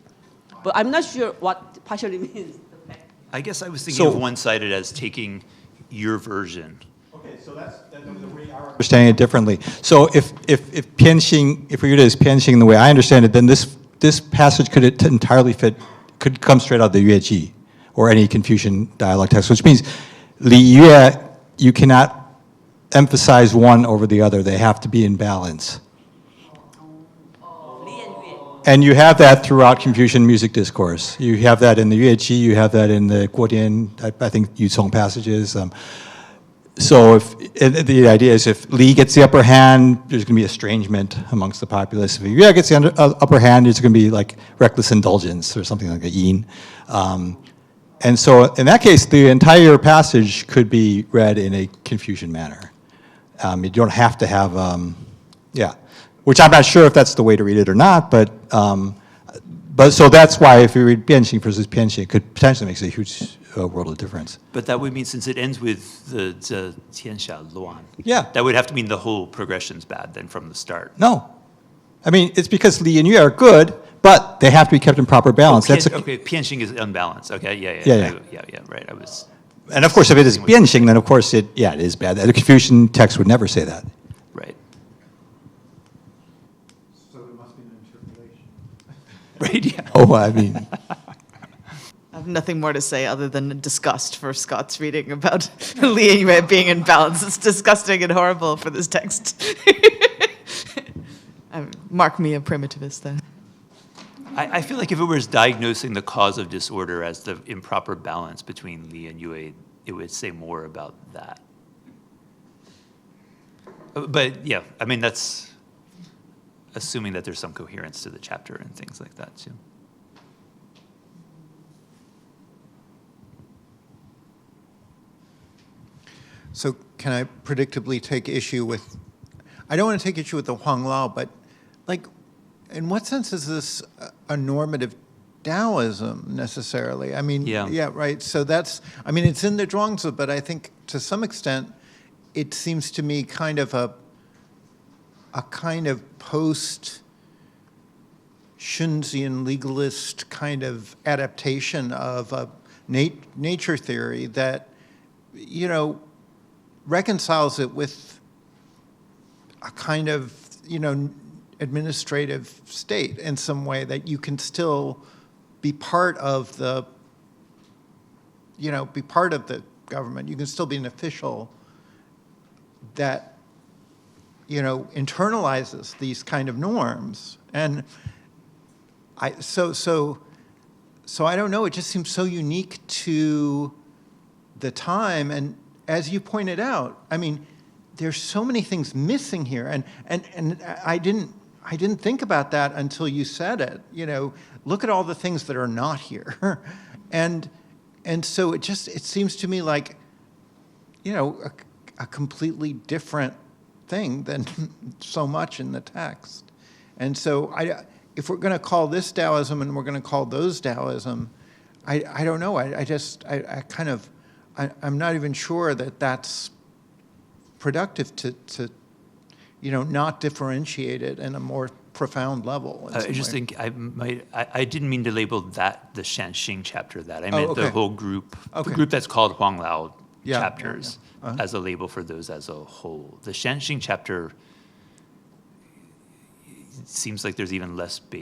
but I'm not sure what partially means. I guess I was thinking of one-sided as taking your version. Okay, so that's we are understanding it differently. So if Pianxing, if we read it as Pianxing the way I understand it, then this this passage could entirely could come straight out of the Yueji or any Confucian dialogue text, which means Li Yue, you cannot emphasize one over the other. They have to be in balance. And you have that throughout Confucian music discourse. You have that in the Yueji, you have that in the Guodian, I think, Yuzhong passages. So the idea is if Li gets the upper hand, there's going to be estrangement amongst the populace. If Yue gets the upper hand, there's going to be like reckless indulgence or something like a yin. And so in that case, the entire passage could be read in a Confucian manner. You don't have to have, which I'm not sure if that's the way to read it or not, but so that's why if you read Bianxing versus Pianxing, it could potentially make a huge world of difference. But that would mean, since it ends with the Tianxia Luan, Yeah. that would have to mean the whole progression's bad then from the start. No. I mean, it's because Li and Yue are good, but they have to be kept in proper balance. Okay, Pianxing is unbalanced. Okay, yeah, right. And of course, if it is Bianxing, then of course it is bad. The Confucian text would never say that. Right. So there must be an interpolation. Right, yeah. Oh, I mean, I have nothing more to say other than disgust for Scott's reading about Li and Yue being in balance. It's disgusting and horrible for this text. Mark me a primitivist then. I feel like if it was diagnosing the cause of disorder as the improper balance between Li and Yue, it would say more about that. But yeah, I mean, that's assuming that there's some coherence to the chapter and things like that too. So can I predictably take issue with, I don't want to take issue with the Huang Lao, but like, in what sense is this a normative Taoism necessarily? I mean, yeah, right. So that's, I mean, it's in the Zhuangzi, but I think to some extent, it seems to me kind of a kind of post Shunzian legalist kind of adaptation of a nature theory that, you know, reconciles it with a kind of, you know, administrative state in some way, that you can still be part of the, you know, be part of the government. You can still be an official that, you know, internalizes these kind of norms. And so I don't know, it just seems so unique to the time. And as you pointed out, I mean, there's so many things missing here. And I didn't think about that until you said it. You know, look at all the things that are not here. and so it seems to me like, you know, a completely different thing than so much in the text. And so if we're going to call this Taoism and we're going to call those Taoism, I don't know. I'm not even sure that that's productive to you know, not differentiate it in a more profound level. I just think I didn't mean to label that the Shanxing chapter that. I meant the whole group, the group that's called Huang Lao chapters as a label for those as a whole. The Shanxing chapter, it seems like there's even less I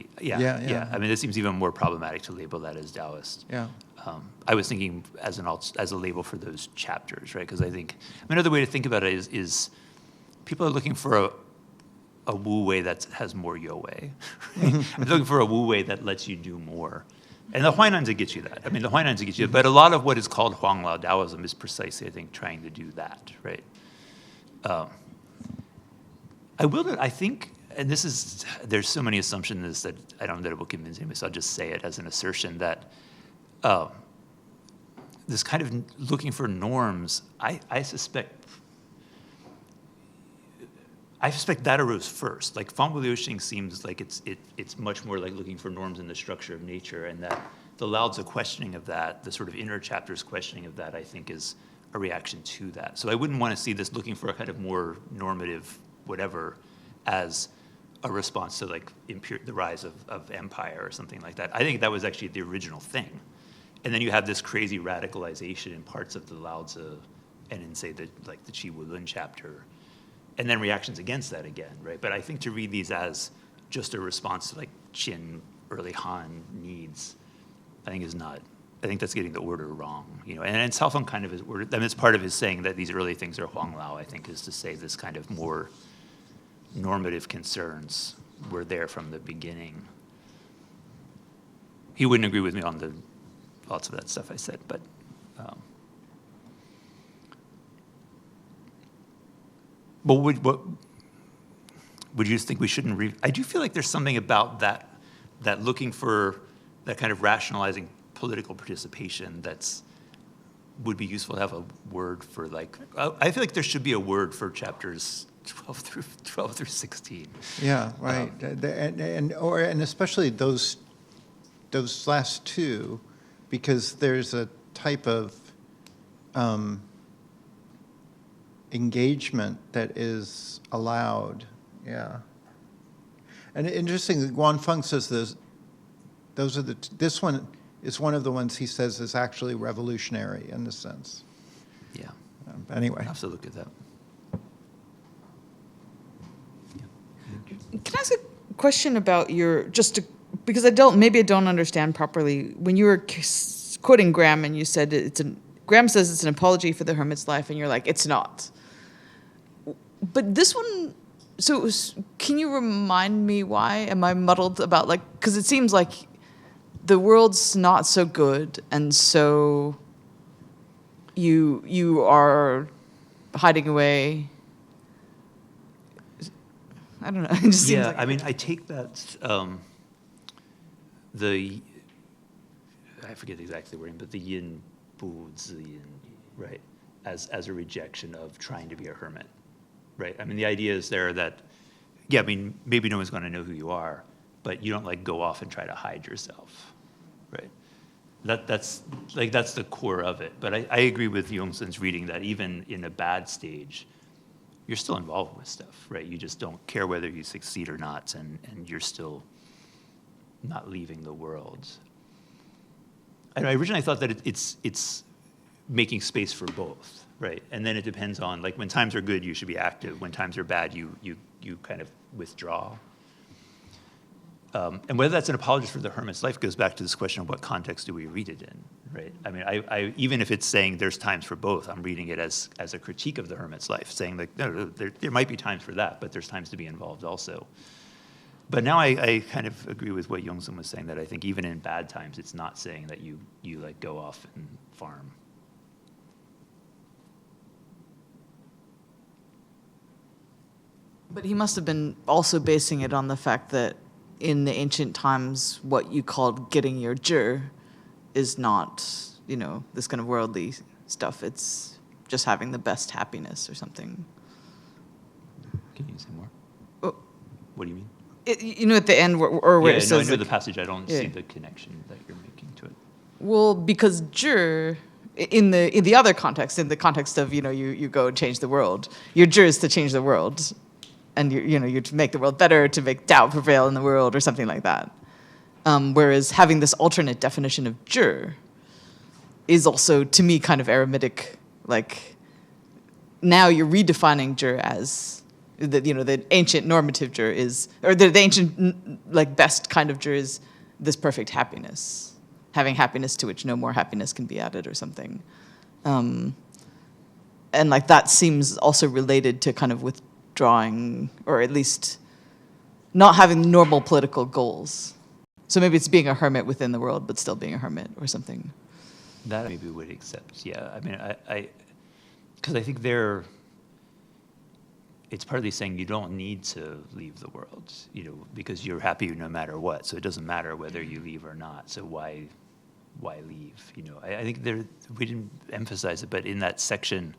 mean, it seems even more problematic to label that as Taoist. Yeah. I was thinking as a label for those chapters, right? Because I think another way to think about it is people are looking for a Wu Wei that has more Yo Wei. Right? I'm looking for a Wu Wei that lets you do more. And the Huainanzi get you that. I mean, the Huainanzi get you that. But a lot of what is called Huang Lao Taoism is precisely, I think, trying to do that, right? I think, and there's so many assumptions in this that I don't know that it will convince anybody, so I'll just say it as an assertion that this kind of looking for norms, I suspect that arose first. Like Fang Liuxing seems like it's much more like looking for norms in the structure of nature, and that the Laozi questioning of that, the sort of inner chapters questioning of that, I think is a reaction to that. So I wouldn't want to see this looking for a kind of more normative whatever as a response to like the rise of empire or something like that. I think that was actually the original thing. And then you have this crazy radicalization in parts of the Laozi and in, say, the Qi Wulun chapter, and then reactions against that again, right? But I think to read these as just a response to like Qin early Han needs, I think is not. I think that's getting the order wrong, you know. And Cao Feng kind of is. I mean, it's part of his saying that these early things are Huang Lao. I think is to say this kind of more normative concerns were there from the beginning. He wouldn't agree with me on the lots of that stuff I said, but. But what would you think we shouldn't read? I do feel like there's something about that looking for that kind of rationalizing political participation would be useful to have a word for, like, I feel like there should be a word for chapters 12 through 16. Yeah, right. And especially those last two, because there's a type of engagement that is allowed. Yeah. And interesting, Guan Feng says this one is one of the ones he says is actually revolutionary in this sense. Yeah. Anyway. I'll have to look at that. Can I ask a question about because maybe I don't understand properly. When you were quoting Graham and you said Graham says it's an apology for the hermit's life, and you're like, it's not. But this one, so can you remind me why? Am I muddled about, like, because it seems like the world's not so good, and so you are hiding away. I don't know. It just seems like I mean, I take that I forget exactly the wording, but the yin bu zi yin, right, as a rejection of trying to be a hermit, right? I mean, the idea is there that, I mean, maybe no one's going to know who you are, but you don't, like, go off and try to hide yourself, right? That's the core of it. But I agree with Youngsun's reading that even in a bad stage, you're still involved with stuff, right? You just don't care whether you succeed or not, and you're still not leaving the world. And I originally thought that it's making space for both, right? And then it depends on, like, when times are good, you should be active. When times are bad, you kind of withdraw. And whether that's an apology for the hermit's life goes back to this question of what context do we read it in, right? I mean, I even if it's saying there's times for both, I'm reading it as a critique of the hermit's life, saying, like, no, there might be times for that, but there's times to be involved also. But now I kind of agree with what Youngsun was saying, that I think even in bad times, it's not saying that you like go off and farm. But he must have been also basing it on the fact that in the ancient times, what you called getting your zhi is not, this kind of worldly stuff. It's just having the best happiness or something. Can you say more? Oh. What do you mean? At the end where it I says, know like, the passage. I don't see the connection that you're making to it. well, because zhi, in the other context, in the context of, you go and change the world, your zhi is to change the world. And you're to make the world better, to make Tao prevail in the world, or something like that. Whereas having this alternate definition of zhi is also, to me, kind of eremitic. Like, now you're redefining zhi as the ancient normative zhi is, or the ancient, like, best kind of zhi is this perfect happiness, having happiness to which no more happiness can be added, or something. And, like, that seems also related to kind of withdrawing, or at least not having normal political goals. So maybe it's being a hermit within the world, but still being a hermit or something. That I maybe would accept, yeah. I mean, because I think it's partly saying you don't need to leave the world, because you're happy no matter what. So it doesn't matter whether you leave or not. So why leave? I think we didn't emphasize it, but in that section,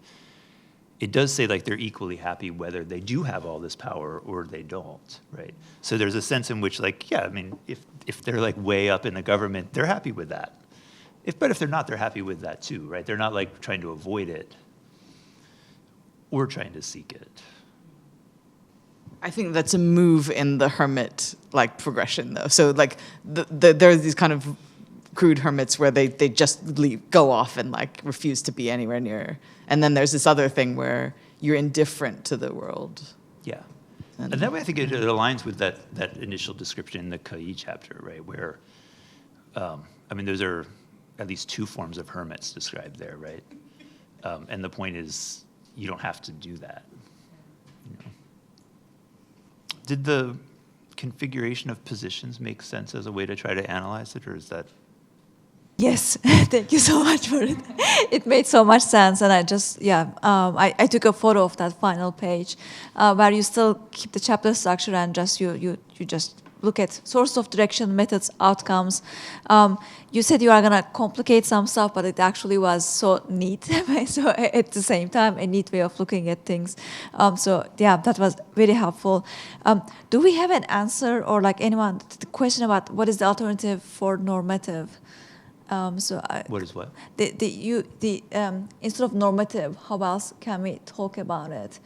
it does say, like, they're equally happy whether they do have all this power or they don't, right? So there's a sense in which, like, I mean, if they're, like, way up in the government, they're happy with that. But if they're not, they're happy with that too, right? They're not, like, trying to avoid it or trying to seek it. I think that's a move in the hermit, like, progression, though. So, like, there are these kind of crude hermits where they just go off and, like, refuse to be anywhere near. And then there's this other thing where you're indifferent to the world. Yeah. And that way, I think it aligns with that initial description in the Kai chapter, right? Where, I mean, those are at least two forms of hermits described there, right? And the point is, you don't have to do that. You know? Did the configuration of positions make sense as a way to try to analyze it, or is that? Yes, thank you so much for it. It made so much sense, and I just, I took a photo of that final page where you still keep the chapter structure and just you just look at source of direction, methods, outcomes. You said you are gonna complicate some stuff, but it actually was so neat. So at the same time, a neat way of looking at things. That was very helpful. Do we have an answer or like anyone to the question about what is the alternative for normative? What is what? Instead of normative, how else can we talk about it?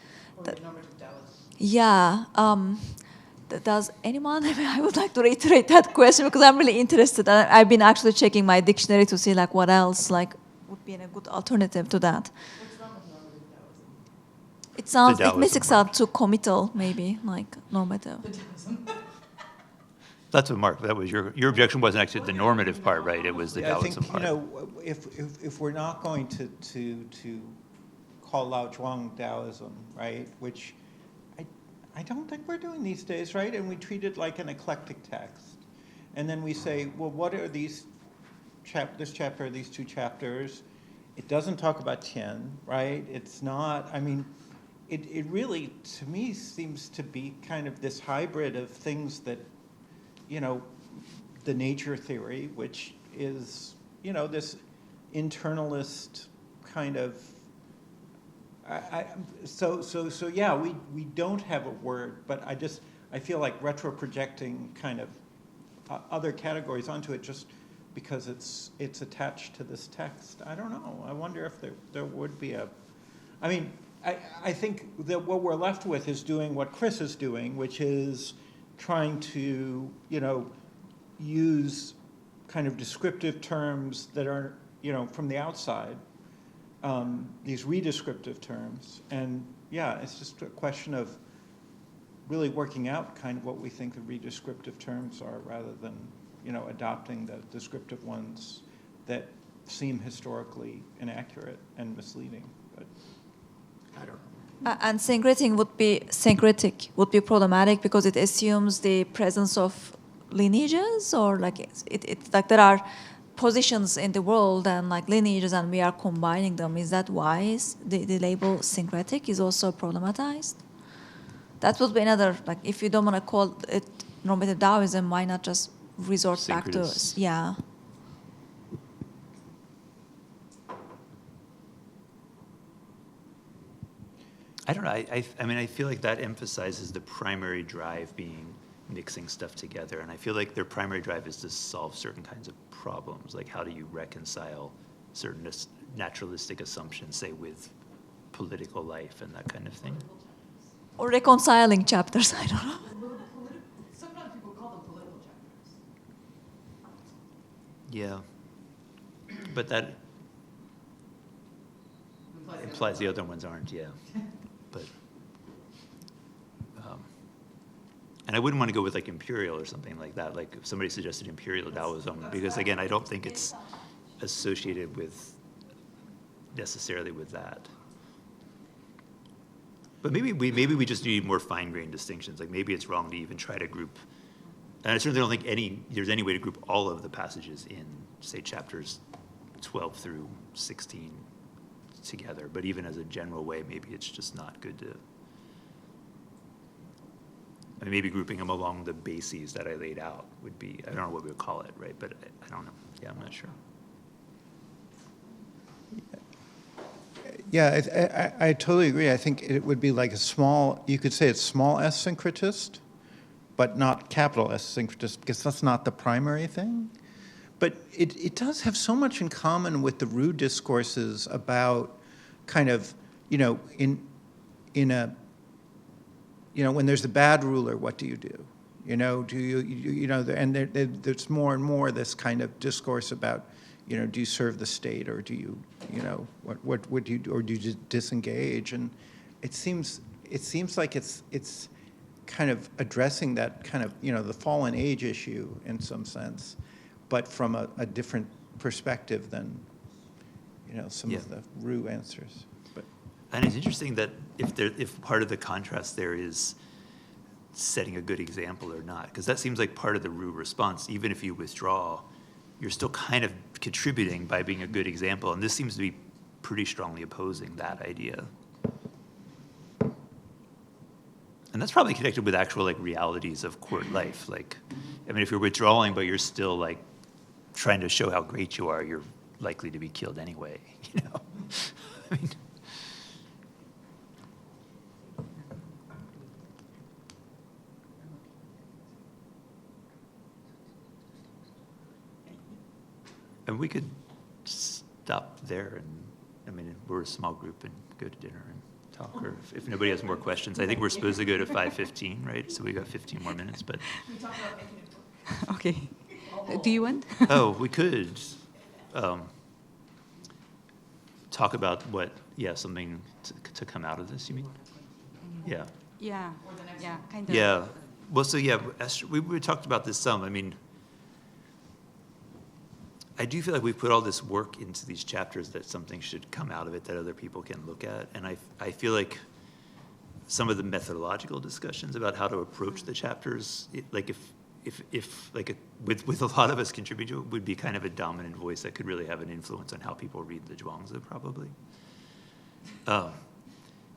Does anyone? I would like to reiterate that question because I'm really interested. I've been actually checking my dictionary to see like what else like would be a good alternative to that. It makes it sound too committal, maybe like normative. That's what Mark. That was your objection wasn't actually the normative part, right? It was the Taoism part. I think if we're not going to call Lao Zhuang Taoism, right, which I don't think we're doing these days, right? And we treat it like an eclectic text, and then we say, well, what are these this chapter, these two chapters? It doesn't talk about Tian, right? It's not. I mean, it really to me seems to be kind of this hybrid of things that. You know, the nature theory, which is, you know, this internalist kind of. We don't have a word, but I feel like retro-projecting kind of other categories onto it just because it's attached to this text. I don't know. I wonder if there would be a. I mean, I think that what we're left with is doing what Chris is doing, which is. Trying to, you know, use kind of descriptive terms that are, you know, from the outside, these redescriptive terms. And yeah, it's just a question of really working out kind of what we think the redescriptive terms are rather than, you know, adopting the descriptive ones that seem historically inaccurate and misleading. But I don't know. And syncretic would be problematic because it assumes the presence of lineages, or like it's like there are positions in the world and like lineages, and we are combining them. Is that why the label syncretic is also problematized? That would be another, like, if you don't want to call it normative Taoism, why not just resort back to I don't know. I mean, I feel like that emphasizes the primary drive being mixing stuff together. And I feel like their primary drive is to solve certain kinds of problems. Like, how do you reconcile certain naturalistic assumptions, say, with political life and that kind of thing? Or reconciling chapters, I don't know. Sometimes people call them political chapters. Yeah. But that implies the other ones aren't, yeah. But, and I wouldn't want to go with like imperial or something like that. Like if somebody suggested imperial Taoism, because again, I don't think it's associated with necessarily with that. But maybe we just need more fine-grained distinctions. Like maybe it's wrong to even try to group. And I certainly don't think there's any way to group all of the passages in, say, chapters 12 through 16 together. But even as a general way, maybe it's just not good to. I mean, maybe grouping them along the bases that I laid out would be. I don't know what we would call it, right? But I don't know. Yeah, I'm not sure. Yeah, I totally agree. I think it would be like you could say it's small s syncretist, but not capital S syncretist, because that's not the primary thing. But it does have so much in common with the Ru discourses about kind of, you know, in a, you know, when there's a bad ruler, what do you do? You know, and there's more and more this kind of discourse about, you know, do you serve the state, or do you, you know, what do you do, or do you just disengage? And it seems like it's kind of addressing that kind of, the fallen age issue in some sense, but from a different perspective than, some Yeah. of the Ru answers. But And it's interesting that if part of the contrast there is setting a good example or not, because that seems like part of the Ru response. Even if you withdraw, you're still kind of contributing by being a good example, and this seems to be pretty strongly opposing that idea. And that's probably connected with actual like realities of court life. Like, I mean, if you're withdrawing, but you're still like trying to show how great you are, you're likely to be killed anyway, I mean, and we could stop there and, I mean, we're a small group and go to dinner and talk, or if nobody has more questions. I think we're supposed to go to 5:15, right? So we got 15 more minutes, but, Okay. Do you want? oh, we could talk about something to come out of this, you mean? Yeah. Yeah. Yeah. Kind of. Yeah. Well, so yeah, Esther, we talked about this some. I mean, I do feel like we've put all this work into these chapters that something should come out of it that other people can look at. And I feel like some of the methodological discussions about how to approach the chapters, like with a lot of us contributing to it, would be kind of a dominant voice that could really have an influence on how people read the Zhuangzi, probably.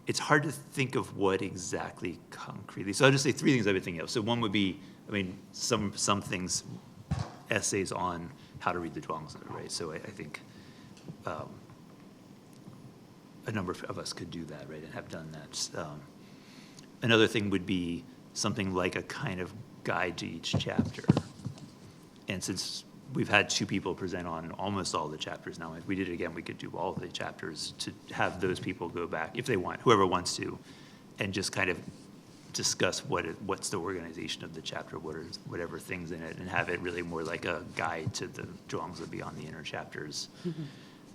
It's hard to think of what exactly concretely. So I'll just say three things I've been thinking of. So one would be, I mean, some things, essays on how to read the Zhuangzi, right? So I think a number of us could do that, right, and have done that. Another thing would be something like a kind of guide to each chapter. And since we've had two people present on almost all the chapters now, if we did it again, we could do all the chapters to have those people go back, if they want, whoever wants to, and just kind of discuss what's the organization of the chapter, whatever things in it, and have it really more like a guide to the Zhuangzi beyond the inner chapters. Mm-hmm.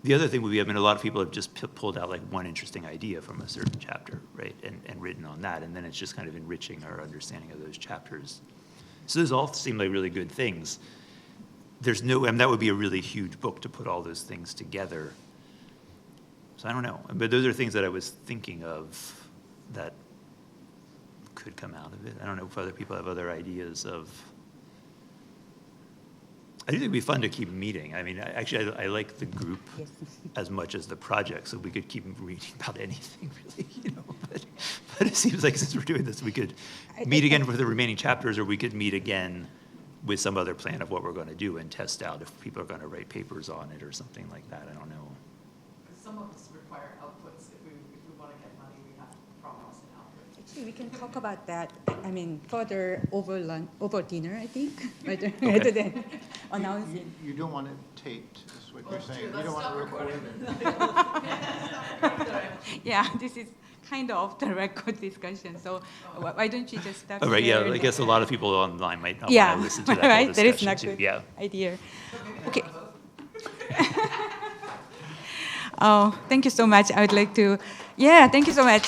The other thing would be, I mean, a lot of people have just pulled out like one interesting idea from a certain chapter, right, and written on that, and then it's just kind of enriching our understanding of those chapters. So those all seem like really good things. There's no, I mean, that would be a really huge book to put all those things together. So I don't know, but those are things that I was thinking of that could come out of it. I don't know if other people have other ideas of. I do think it'd be fun to keep meeting. I mean, I like the group as much as the project, so we could keep reading about anything, really, But it seems like since we're doing this, we could meet again for the remaining chapters, or we could meet again with some other plan of what we're going to do and test out if people are going to write papers on it or something like that. I don't know. Some of us require outputs. If we want to get money, we have to promise an output. Actually, we can talk about that. I mean, further over dinner, I think, rather than announcing. you don't want it taped, is what you're saying. You don't want to record it. Yeah, this is kind of off the record discussion. So why don't you just stop? Oh, right, yeah. here? I guess a lot of people online might not Yeah, want to listen to that right. whole That is discussion not too. good Yeah. idea. Okay. Oh, thank you so much. I would like to. Yeah, thank you so much.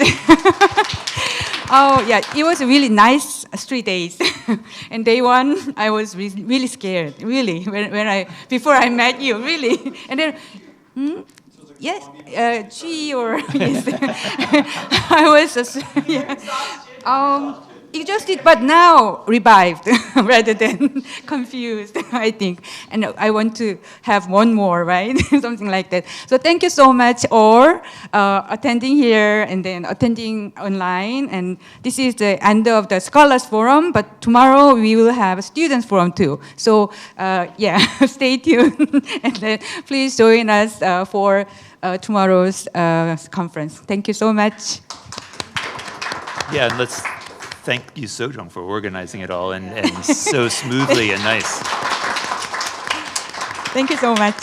Oh, yeah, it was really nice 3 days. And day one, I was really scared, really, before I met you, really. And then, yes, G or yes. I was just, yeah. Exhausted, but now revived rather than confused, I think. And I want to have one more, right? Something like that. So thank you so much all attending here and then attending online. And this is the end of the Scholars Forum, but tomorrow we will have a Students Forum too. So yeah, stay tuned. And then please join us for tomorrow's conference. Thank you so much. Yeah, and let's thank you, Sojong, for organizing it all and so smoothly and nice. Thank you so much.